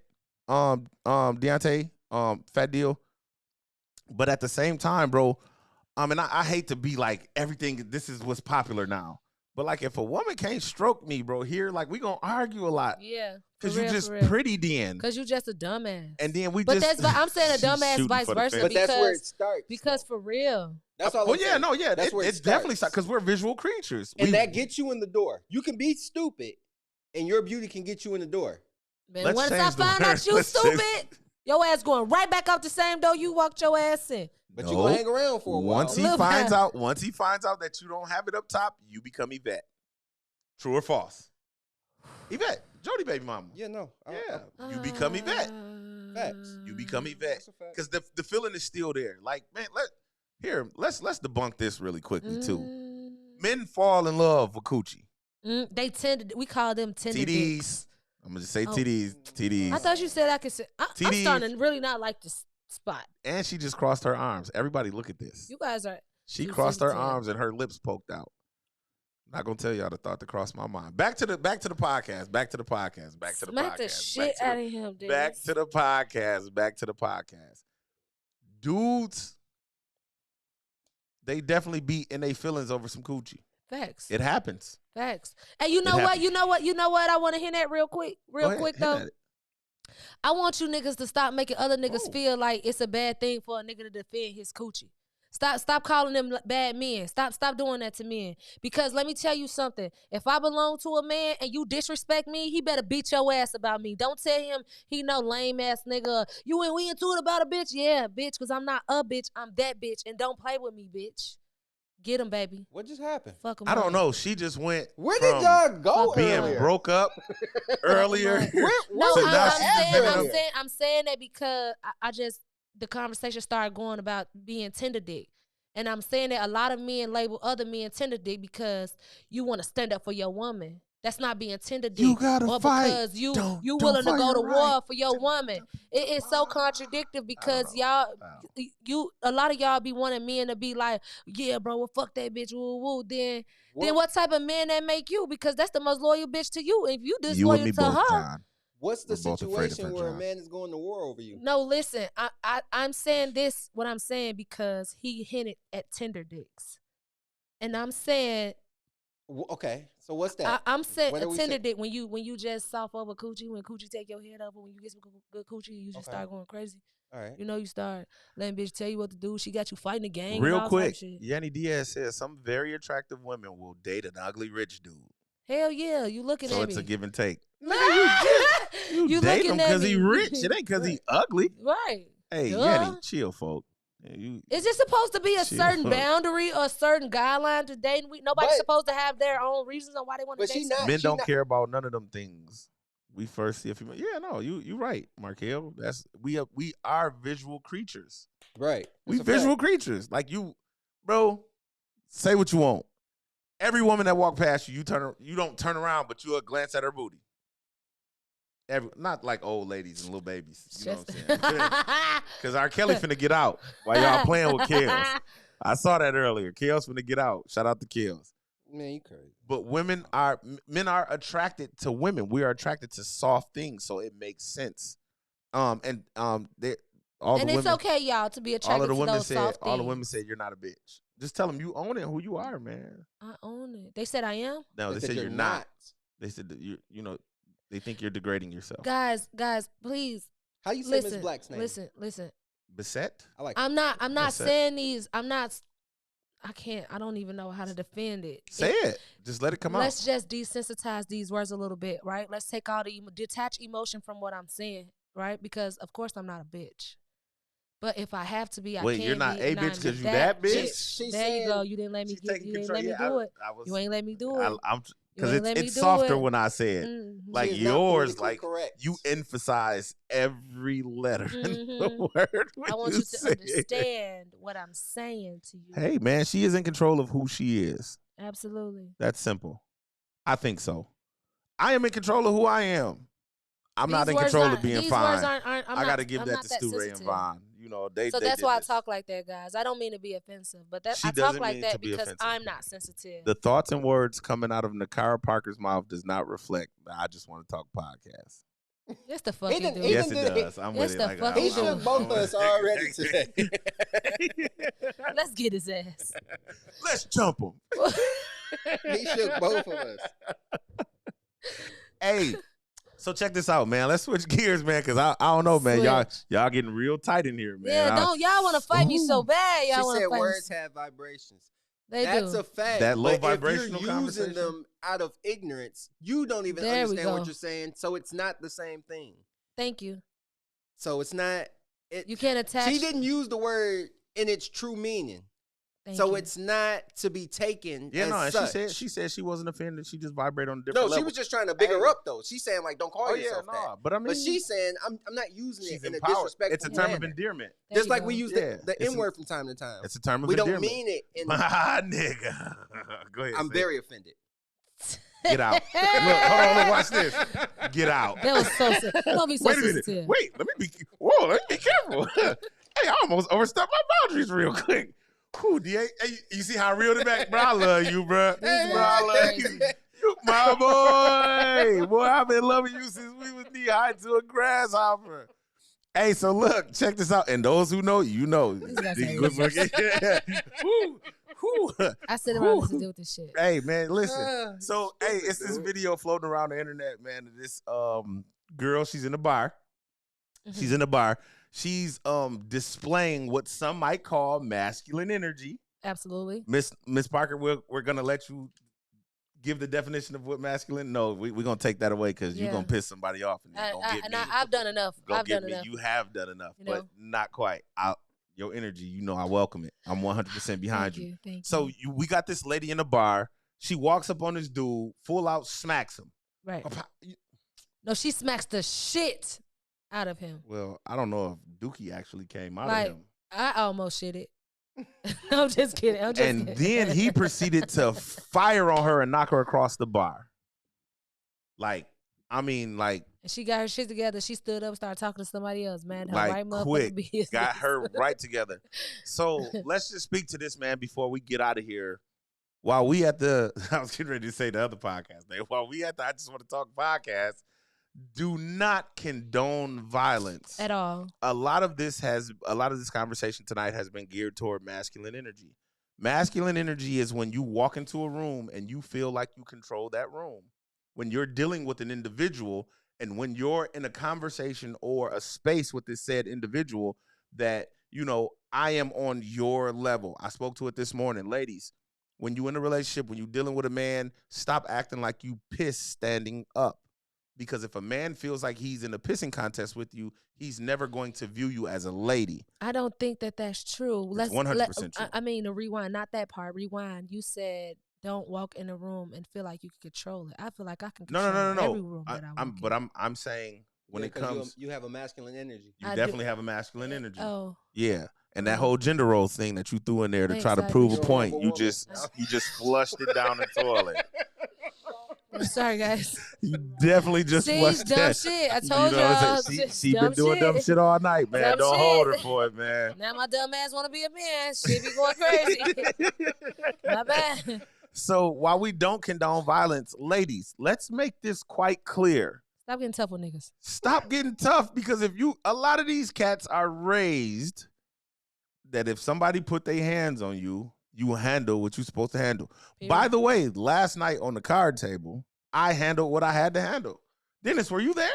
Deontay, Fat Deal. But at the same time, bro, and I hate to be like everything, this is what's popular now. But like if a woman can't stroke me, bro, here, like we gonna argue a lot. Yeah. Cause you just pretty then. Because you just a dumbass. And then we But just I'm saying a She's dumbass shooting vice for the versa fence. But that's where it because starts. because though. for real. That's all. Well, I'm yeah, saying. no, yeah. That's where It's it definitely starts. because we're visual creatures. And that gets you in the door. You can be stupid, and your beauty can get you in the door. Man, Let's once I change the find word. out you Let's change- stupid, your ass going right back out the same door you walked your ass in. But No. you gonna hang around for a while. Once he Look, finds man. out that you don't have it up top, you become Yvette. True or false? Yvette, Jody baby mama. Yeah, no. Yeah, you become Yvette. Facts. You become Yvette That's a fact. because the feeling is still there. Like, man, let's debunk this really quickly too. Men fall in love with coochie. They tend. We call them tender dicks. TDs. I'm gonna just say Oh. TDs. TDs. I thought you said I could say. I'm TDs. starting to really not like this spot. And she just crossed her arms. Everybody, look at this. You guys are. She too crossed her sensitive. arms and her lips poked out. Not gonna tell y'all the thought that crossed my mind. Back to the podcast. Back to the podcast. Back to the Smack podcast. the shit out of him, dude. Back to the podcast. Back to the podcast. Dudes, they definitely be in their feelings over some coochie. Facts. It happens. Facts. And you know what? happens. You know what? You know what? I want to hit that real quick. Go ahead, Quick hit though. at it. I want you niggas to stop making other niggas Oh. feel like it's a bad thing for a nigga to defend his coochie. Stop calling them bad men. Stop doing that to men. Because let me tell you something. If I belong to a man and you disrespect me, he better beat your ass about me. Don't tell him he no lame ass nigga. We into it about a bitch? Yeah, bitch, because I'm not a bitch. I'm that bitch. And don't play with me, bitch. Get him, baby. What just happened? Fuck him. I don't know. She just went Where from did y'all go being earlier? broke up earlier. No, So now she's been I'm saying that because I just the conversation started going about being tender dick. And I'm saying that a lot of men label other men tender dick because you want to stand up for your woman. That's not being tender dick. You gotta or fight. because you Don't willing to fight go to her war right. for your woman. It is so contradictory because know. y'all a lot of y'all be wanting men to be like, yeah, bro, well, fuck that bitch, woo woo. Then what type of man that make you? Because that's the most loyal bitch to you. If you You and disloyal me to both, her, John. What's the We're both afraid of situation her, where a John. man is going to war over you? no, listen. I'm saying this. What I'm saying because he hinted at tender dicks, and I'm saying Okay, so what's that? I'm saying What a are we tender saying? dick when you just soft over coochie, when coochie take your head up, when you get some good coochie, you just Okay. start going crazy. All right. You know, you start letting bitch tell you what to do. She got you fighting the gang. Real and all type quick, of shit. Yanni Diaz says some very attractive women will date an ugly rich dude. Hell yeah, you looking So at it's me. a give and take. you date looking him at because me he rich. It ain't because he ugly. right. Hey, Duh. Yanni, chill, folk. Is it supposed to be a Chill. certain boundary or a certain guideline to dating? Nobody's But- supposed to have their own reasons on why they want to But date. she not. Men she don't not- care about none of them things. We first see a female. Yeah, no, you right, Markel. That's we are visual creatures. Right. We That's a visual fact. creatures. Like you, bro. Say what you want. Every woman that walk past you, you don't turn around, but you'll glance at her booty. Not like old ladies and little babies. You know what I'm saying? Because R. Kelly finna get out while y'all playing with Kels. I saw that earlier. Kels finna get out. Shout out to Kels. Man, you crazy. But men are attracted to women. We are attracted to soft things, so it makes sense. And it's okay, y'all, to be attracted to those soft all the things. women said you're not a bitch. Just tell them you own it, who you are, man. I own it. They said I am. No, they said you're not. They said that you know, they think you're degrading yourself. Guys, please How you say Miss listen. Black's name? Listen. Beset? I like. I'm not That's it. saying these. I can't. I don't even know how to defend it. Say it. Just let it come out. Let's just desensitize these words a little bit, right? Let's take all the detach emotion from what I'm saying, right? Because of course I'm not a bitch. But if I have to be, I Wait, can you're not be, a and bitch I'm 'cause you that bitch? She's there you go. saying You didn't let me She's get. taking You didn't control. let me Yeah, do it. I was, You ain't let me do it. I'm You because ain't let me it's do softer it. when I say it. Mhm. Like She is not yours, politically like correct. you emphasize every letter in the Mhm. word. When I want you to say it. understand what I'm saying to you. Hey, man, she is in control of who she is. Absolutely. That's simple. I think so. I am in control of who I am. I'm not in control of being these fine. Words aren't, I got to give I'm that not to that Stu Ray and sensitive. Vaughn. You know, they. So they that's did why I this. talk like that, guys. I don't mean to be offensive, but She I talk doesn't like mean that to be because offensive. I'm not sensitive. The thoughts and words coming out of Nikkara Parker's mouth does not reflect the I Just Want to Talk podcast. Yes, the fuck He you didn't- do. he Yes, didn't it do- does. I'm Yes, with it. the Like, fuck I- He you shook do. both of us already today. Let's get his ass. Let's jump him. He shook both of us. Hey, so check this out, man. Let's switch gears, man, because I don't know, man. Y'all getting real tight in here, man. Yeah, don't y'all want to fight me so bad? She Y'all want said to fight words me. have vibrations. They That's do. a fact. That low But vibrational if you're conversation? using them out of ignorance, you don't even There we understand what go. you're saying. So it's not the same thing. Thank you. So it's not. You can't attach. She didn't use the word in its true meaning. Thank So you. it's not to be taken Yeah, as no, and such. she said she wasn't offended. She just vibrated on a different No, level. she was just trying to big her Hey. up though. She's saying like, don't call Oh yeah, yourself no, that. but I mean, But she's saying I'm not using she's it in a empowered. disrespectful It's a term manner. of endearment. There Just you like go. we use Yeah, the it's N word from time to time. It's a term of We endearment. don't mean it in. My nigga. Go ahead. I'm say very offended. Get out. Look, hold on, look, watch this. Get out. That was so sick. Don't be so Wait a minute. sensitive. Wait, let me be careful. Hey, I almost overstepped my boundaries real quick. Whew, DA, hey, you see how real the back, bro? I love you, bro. These Bro, I guys love crazy. you. You my boy. Boy, I've been loving you since we was knee high to a grasshopper. Hey, so look, check this out. And those who know, you know. These guys These are good looking. Whew, whew. I sit around and deal with this shit. Hey, man, listen. So, hey, it's this dude. video floating around the internet, man, of this girl. She's in a bar. Mhm. She's in a bar. She's displaying what some might call masculine energy. Absolutely. Miss Parker, we're gonna let you give the definition of what masculine. No, we're gonna take that away because you're Yeah. gonna piss somebody off and then gonna get me. I've done enough. Gonna I've get done me. enough. You have done enough, You but know? not quite. Your energy, you know, I welcome it. I'm 100% behind Thank you. you. Thank So you. we got this lady in the bar. She walks up on this dude, full out smacks him. Right. No, she smacks the shit out of him. Well, I don't know if Dookie actually came out Like, of him. I almost shit it. I'm just kidding. I'm just And kidding. then he proceeded to fire on her and knock her across the bar. Like, I mean, like And she got her shit together. She stood up, started talking to somebody else, man. Her right motherfucking quick, business. got her right together. So let's just speak to this man before we get out of here. While we at the, I was getting ready to say the other podcast, man. While we at the I Just Want to Talk podcast, do not condone violence At all. a lot of this conversation tonight has been geared toward masculine energy. Masculine energy is when you walk into a room and you feel like you control that room. When you're dealing with an individual and when you're in a conversation or a space with this said individual that, you know, I am on your level. I spoke to it this morning. Ladies, when you're in a relationship, when you're dealing with a man, stop acting like you piss standing up. Because if a man feels like he's in a pissing contest with you, he's never going to view you as a lady. I don't think that that's true. It's 100% true. I mean, to rewind, not that part. Rewind. You said don't walk in a room and feel like you can control it. I feel like I can control every room that I walk in. I'm saying when it 'cause comes, you have a masculine energy. you I definitely do. have a masculine energy. Oh, Yeah, and that whole gender role thing that you threw in there to Thanks, try to I prove a appreciate point, it. you just flushed it down the toilet. I'm sorry, guys. You definitely just See, flushed dumb that. shit. I You told know what I'm y'all. saying? Just She been dumb doing dumb shit all night, man. Dumb Don't hold her shit. for it, man. Now my dumb ass want to be a man. She be going crazy. My bad. So while we don't condone violence, ladies, let's make this quite clear. Stop getting tough with niggas. Stop getting tough because a lot of these cats are raised that if somebody put their hands on you, you handle what you're supposed to handle. Period. By the way, last night on the card table, I handled what I had to handle. Dennis, were you there?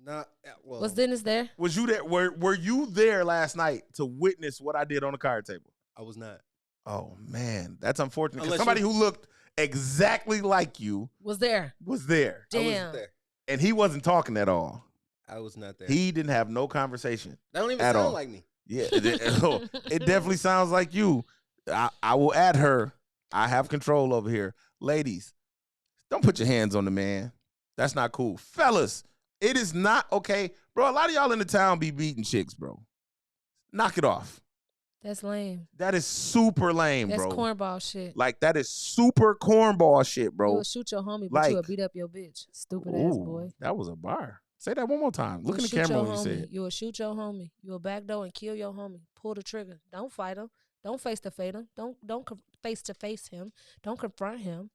Not well. Was Dennis there? Was you there? Were you there last night to witness what I did on the card table? I was not. Oh man, that's unfortunate. Because Unless somebody who looked exactly like you Was there? was there, I wasn't Damn. there. and he wasn't talking at all. I was not there. He didn't have no conversation. That don't even at sound all. like me. Yeah, it definitely sounds like you. I will add her. I have control over here. Ladies, don't put your hands on the man. That's not cool. Fellas, it is not okay. Bro, a lot of y'all in the town be beating chicks, bro. Knock it off. That's lame. That is super lame, That's bro. cornball shit. Like, that is super cornball shit, You bro. will shoot your homie, but Like- you will beat up your bitch. Stupid ass Ooh, boy. that was a bar. Say that one more time. Look in the Shoot camera your when you say homie. it. You will shoot your homie. You will backdoor and kill your homie. Pull the trigger. Don't fight him. Don't face to face him. Don't face to face him. Don't confront him.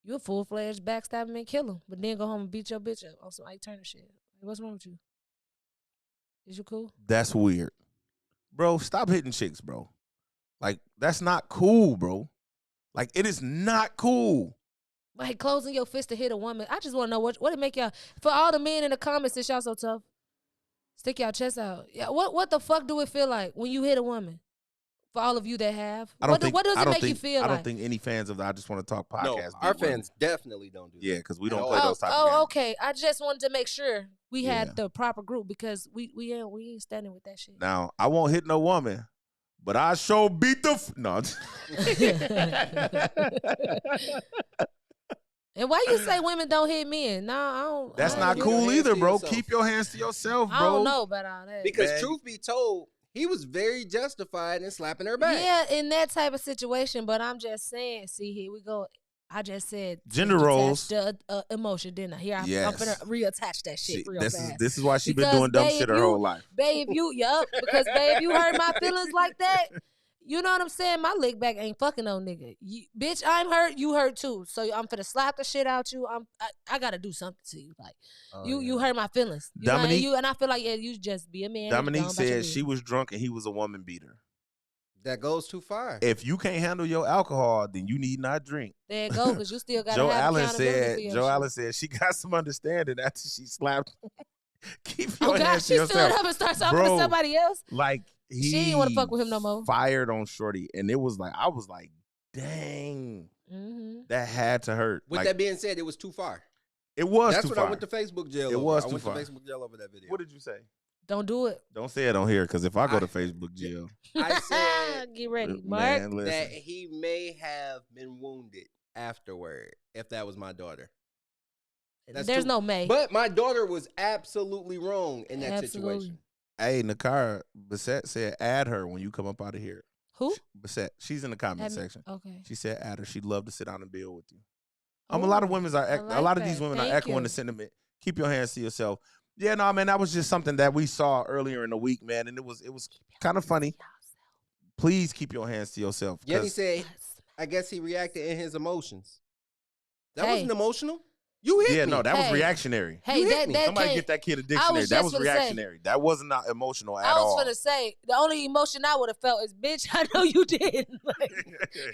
You a full fledged backstab him and kill him, but then go home and beat your bitch up on some Ike Turner shit. What's wrong with you? Is you cool? That's weird. Bro, stop hitting chicks, bro. Like, that's not cool, bro. Like, it is not cool. Like closing your fist to hit a woman. I just want to know what it make y'all. For all the men in the comments, since y'all so tough, stick y'all chest out. Yeah, what the fuck do it feel like when you hit a woman? For all of you that have, what does it make you feel like? I don't think any fans of the I Just Want to Talk podcast. No, beat our women. fans definitely don't do that. Yeah, because we don't At play all. those type of games. Okay. I just wanted to make sure we Yeah. had the proper group because we ain't standing with that shit. Now, I won't hit no woman, But I sure beat the no. And why you say women don't hit men? No, I don't. That's I not don't Keep your cool hands either, to bro. yourself. Keep your hands to yourself, bro. I don't know about all that. Because Man. truth be told, he was very justified in slapping her back. Yeah, in that type of situation. But I'm just saying. See, here we go. I just said Gender detach roles. the emotion, didn't I? Here I'm Yes. gonna reattach that shit See, real this fast. is why she been Because, doing dumb babe, shit her you- whole life. Babe, because babe, you hurt my feelings like that. You know what I'm saying? My lick back ain't fucking no nigga. Bitch, I'm hurt. You hurt too. So I'm finna slap the shit out you. I gotta do something to you. Like you hurt my feelings. You know, Dominique- and I feel like you just be a man. Dominique said she was drunk and he was a woman beater. That goes too far. If you can't handle your alcohol, then you need not drink. There you go, because you still gotta Joe have Allen accountability said. for your Joe shit. Allen said she got some understanding after she slapped. Keep Oh your God, hands to she stood yourself. up and started talking Bro, to somebody else. Like he ain't wanna fuck with him no more. Fired on Shorty, and it was like I was like, dang, that had to hurt. With Like, that being said, it was too far. it was That's too what far. I went to Facebook jail It over. was I too went far. to Facebook jail over that video. What did you say? Don't do it. Don't say it on here, because if I go to Facebook jail, I said Get ready, Mark. man, that listen. he may have been wounded afterward if that was my daughter. That's There's too- no may. But my daughter was absolutely wrong in that Absolutely. situation. Hey, Nikkara Bissett said, add her when you come up out of here. Who? Bissett, she's in the comment Add me- section. Okay. She said, add her. She'd love to sit down and build with you. Oh, A lot of women are, I a like lot of that. these women are Thank echoing you. the sentiment. Keep your hands to yourself. Yeah, no, man, that was just something that we saw earlier in the week, man, and it was kind of funny. Please keep your hands to yourself. Yenny 'cause- said, I guess he reacted in his emotions. That Hey. wasn't emotional. You hit yeah, me. no, that was Hey. reactionary. Hey, You hit that me. that Somebody can't- get that kid a I dictionary. was That just was gonna say- reactionary. That was not emotional at I was all. gonna say the only emotion I would have felt is, bitch, I know you did. Like,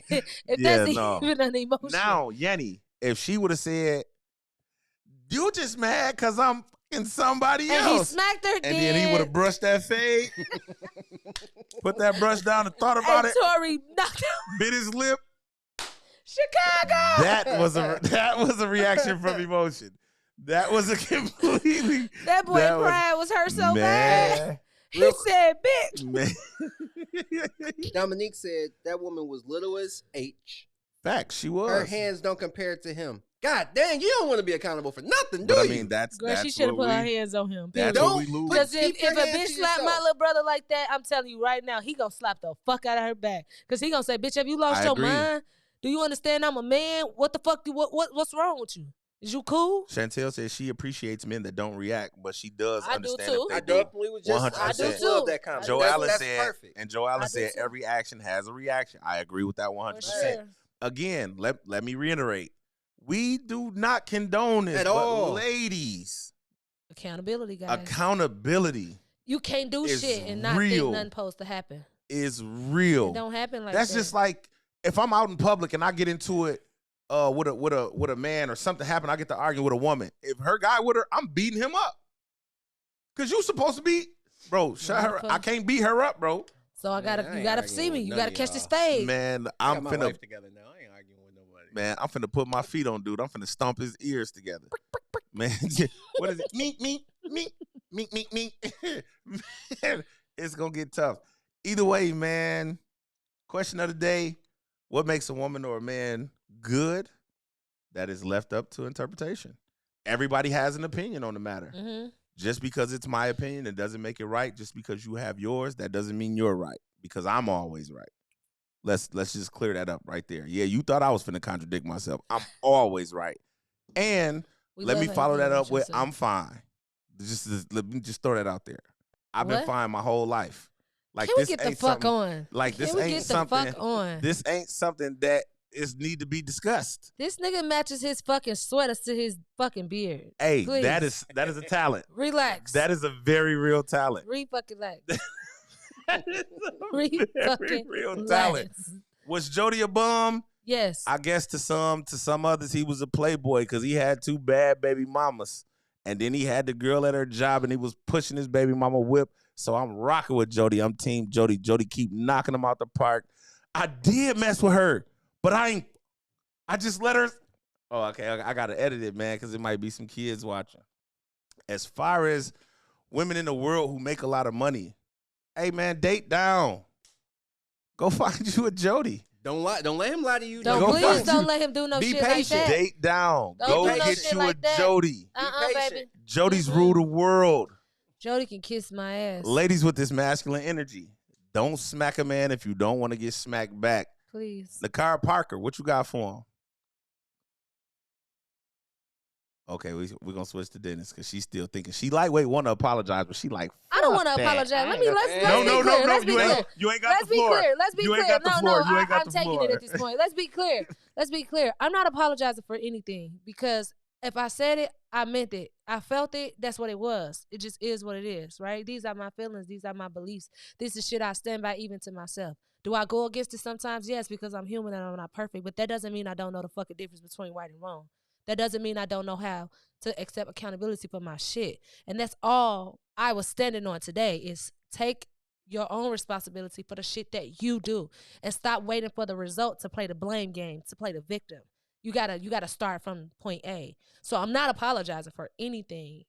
if Yeah, that's no. even an emotion. Now, Yenny, if she would have said, "You just mad because I'm fucking somebody and he else," smacked her and then he would have brushed that fade, put that brush down and thought about and it, Tori knocked out bit his lip. Chicago. That was a reaction from emotion. That was a completely That boy that was- pride was hurt so bad. man. He said, bitch. Man. Dominique said that woman was little as H. Facts, she was. Her hands don't compare to him. God dang, you don't want to be accountable for nothing, do But I you? mean, that's Girl, she that's should have what put her we. hands on him. That's period. what we lose. Because Keep if your a hands bitch to slap my yourself. little brother like that, I'm telling you right now, he gonna slap the fuck out of her back. Because he gonna say, bitch, have you lost I your agree. mind? Do you understand I'm a man? What the fuck? What's wrong with you? Is you cool? Chantel says she appreciates men that don't react, but she does I do understand too. if they I do. definitely was just, I 100%. just I do love too. that comment. Joe that's, Allen that's said, perfect. and Joe I Allen do said too. every action has a reaction. I agree with that For 100%. sure. Again, let me reiterate. We do not condone this At but all. ladies. Accountability, guys. Accountability you can't do is shit and not real. think nothing supposed to happen. is real. It don't happen like That's that. just like if I'm out in public and I get into it with a man or something happen, I get to argue with a woman. If her guy with her, I'm beating him up. Cause you supposed to be, bro. Shut her. I can't beat her up, bro. So Man, I you ain't gotta arguing see me. with You none gotta of catch this y'all. fade. Man, I I'm got my finna, life together now. I ain't arguing with nobody. man, I'm finna put my feet on dude. I'm finna stomp his ears together. Man, what is it? Meet. Man, it's gonna get tough. Either way, man. Question of the day: what makes a woman or a man good? That is left up to interpretation. Everybody has an opinion on the matter. Mm-hmm. Just because it's my opinion, it doesn't make it right. Just because you have yours, that doesn't mean you're right. Because I'm always right. Let's just clear that up right there. Yeah, you thought I was finna contradict myself. I'm always right. And let me follow that up with I'm fine. Let me just throw that out there. I've been What? fine my whole life. Like Can we this get the ain't fuck something- on? Like this Can we ain't get the something. fuck on? This ain't something that is need to be discussed. This nigga matches his fucking sweaters to his fucking beard. Hey, Please. that is a talent. Relax. That is a very real talent. Fucking relax. That is a Very very real relax. talent. Was Jody a bum? Yes. I guess to some others he was a playboy because he had 2 bad baby mamas, and then he had the girl at her job and he was pushing his baby mama whip. So I'm rocking with Jody. I'm team Jody. Jody keep knocking him out the park. I did mess with her, but I just let her. Oh, okay. I gotta edit it, man, because it might be some kids watching. As far as women in the world who make a lot of money, hey man, date down. Go find you a Jody. Don't lie. Don't let him lie to you. Don't Go please find don't you. let him do no Be shit like patient. that. Date down. Don't Go do no get shit you like a that. Jody. patient. Baby. Jody's rule the world. Jody can kiss my ass. Ladies with this masculine energy, don't smack a man if you don't want to get smacked back. Please. Nikkara Parker, what you got for him? Okay, we're going to switch to Dennis because she's still thinking. She lightweight want to apologize, but she like, I don't want to fuck that. apologize. I Let's ain't be got clear. that. Let's be clear. Let's be clear. You ain't got Let's the be floor. clear. Let's be You ain't clear. got the floor. You ain't got I'm the taking floor. it at this point. Let's be clear. Let's be clear. I'm not apologizing for anything because if I said it, I meant it. I felt it. That's what it was. It just is what it is, right? These are my feelings. These are my beliefs. This is shit I stand by even to myself. Do I go against it sometimes? Yes, because I'm human and I'm not perfect. But that doesn't mean I don't know the fucking difference between right and wrong. That doesn't mean I don't know how to accept accountability for my shit. And that's all I was standing on today is take your own responsibility for the shit that you do and stop waiting for the result to play the blame game, to play the victim. You gotta start from point A. So I'm not apologizing for anything.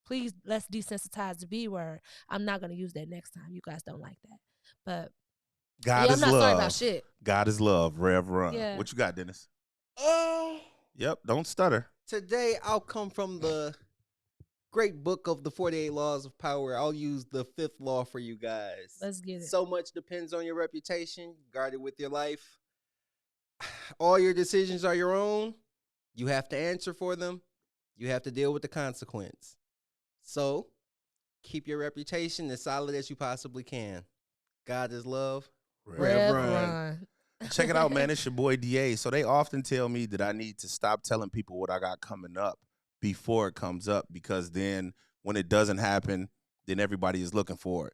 Please, let's desensitize the B word. I'm not gonna use that next time. You guys don't like that. But God yeah, is I'm not love. sorry about shit. God is love. Rev Run. Yeah. What you got, Dennis? Uh, Yep, don't stutter. Today I'll come from the great book of the 48 Laws of Power. I'll use the 5th law for you guys. Let's get it. So much depends on your reputation. Guard it with your life. All your decisions are your own. You have to answer for them. You have to deal with the consequence. So keep your reputation as solid as you possibly can. God is love. Rev Run. Run. Check it out, man. It's your boy DA. So they often tell me that I need to stop telling people what I got coming up before it comes up, because then when it doesn't happen, then everybody is looking for it.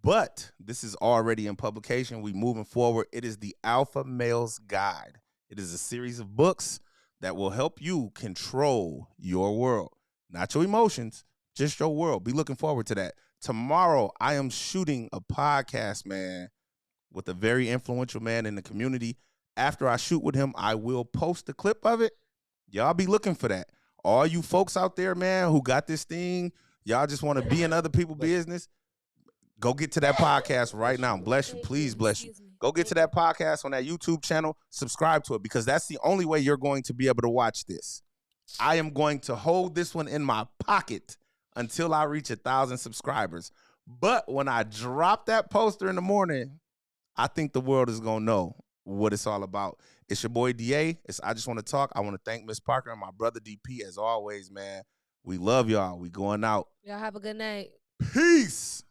But this is already in publication. We moving forward. It is the Alpha Male's Guide. It is a series of books that will help you control your world, not your emotions, just your world. Be looking forward to that. Tomorrow, I am shooting a podcast, man, with a very influential man in the community. After I shoot with him, I will post a clip of it. Y'all be looking for that. All you folks out there, man, who got this thing, y'all just want to be in other people's business, go get to that podcast right now. Bless you. Please bless you. Go get to that podcast on that YouTube channel. Subscribe to it, because that's the only way you're going to be able to watch this. I am going to hold this one in my pocket until I reach 1,000 subscribers. But when I drop that poster in the morning, I think the world is going to know what it's all about. It's your boy DA. I Just Want to Talk. I want to thank Miss Parker and my brother DP as always, man. We love y'all. We going out. Y'all have a good night. Peace.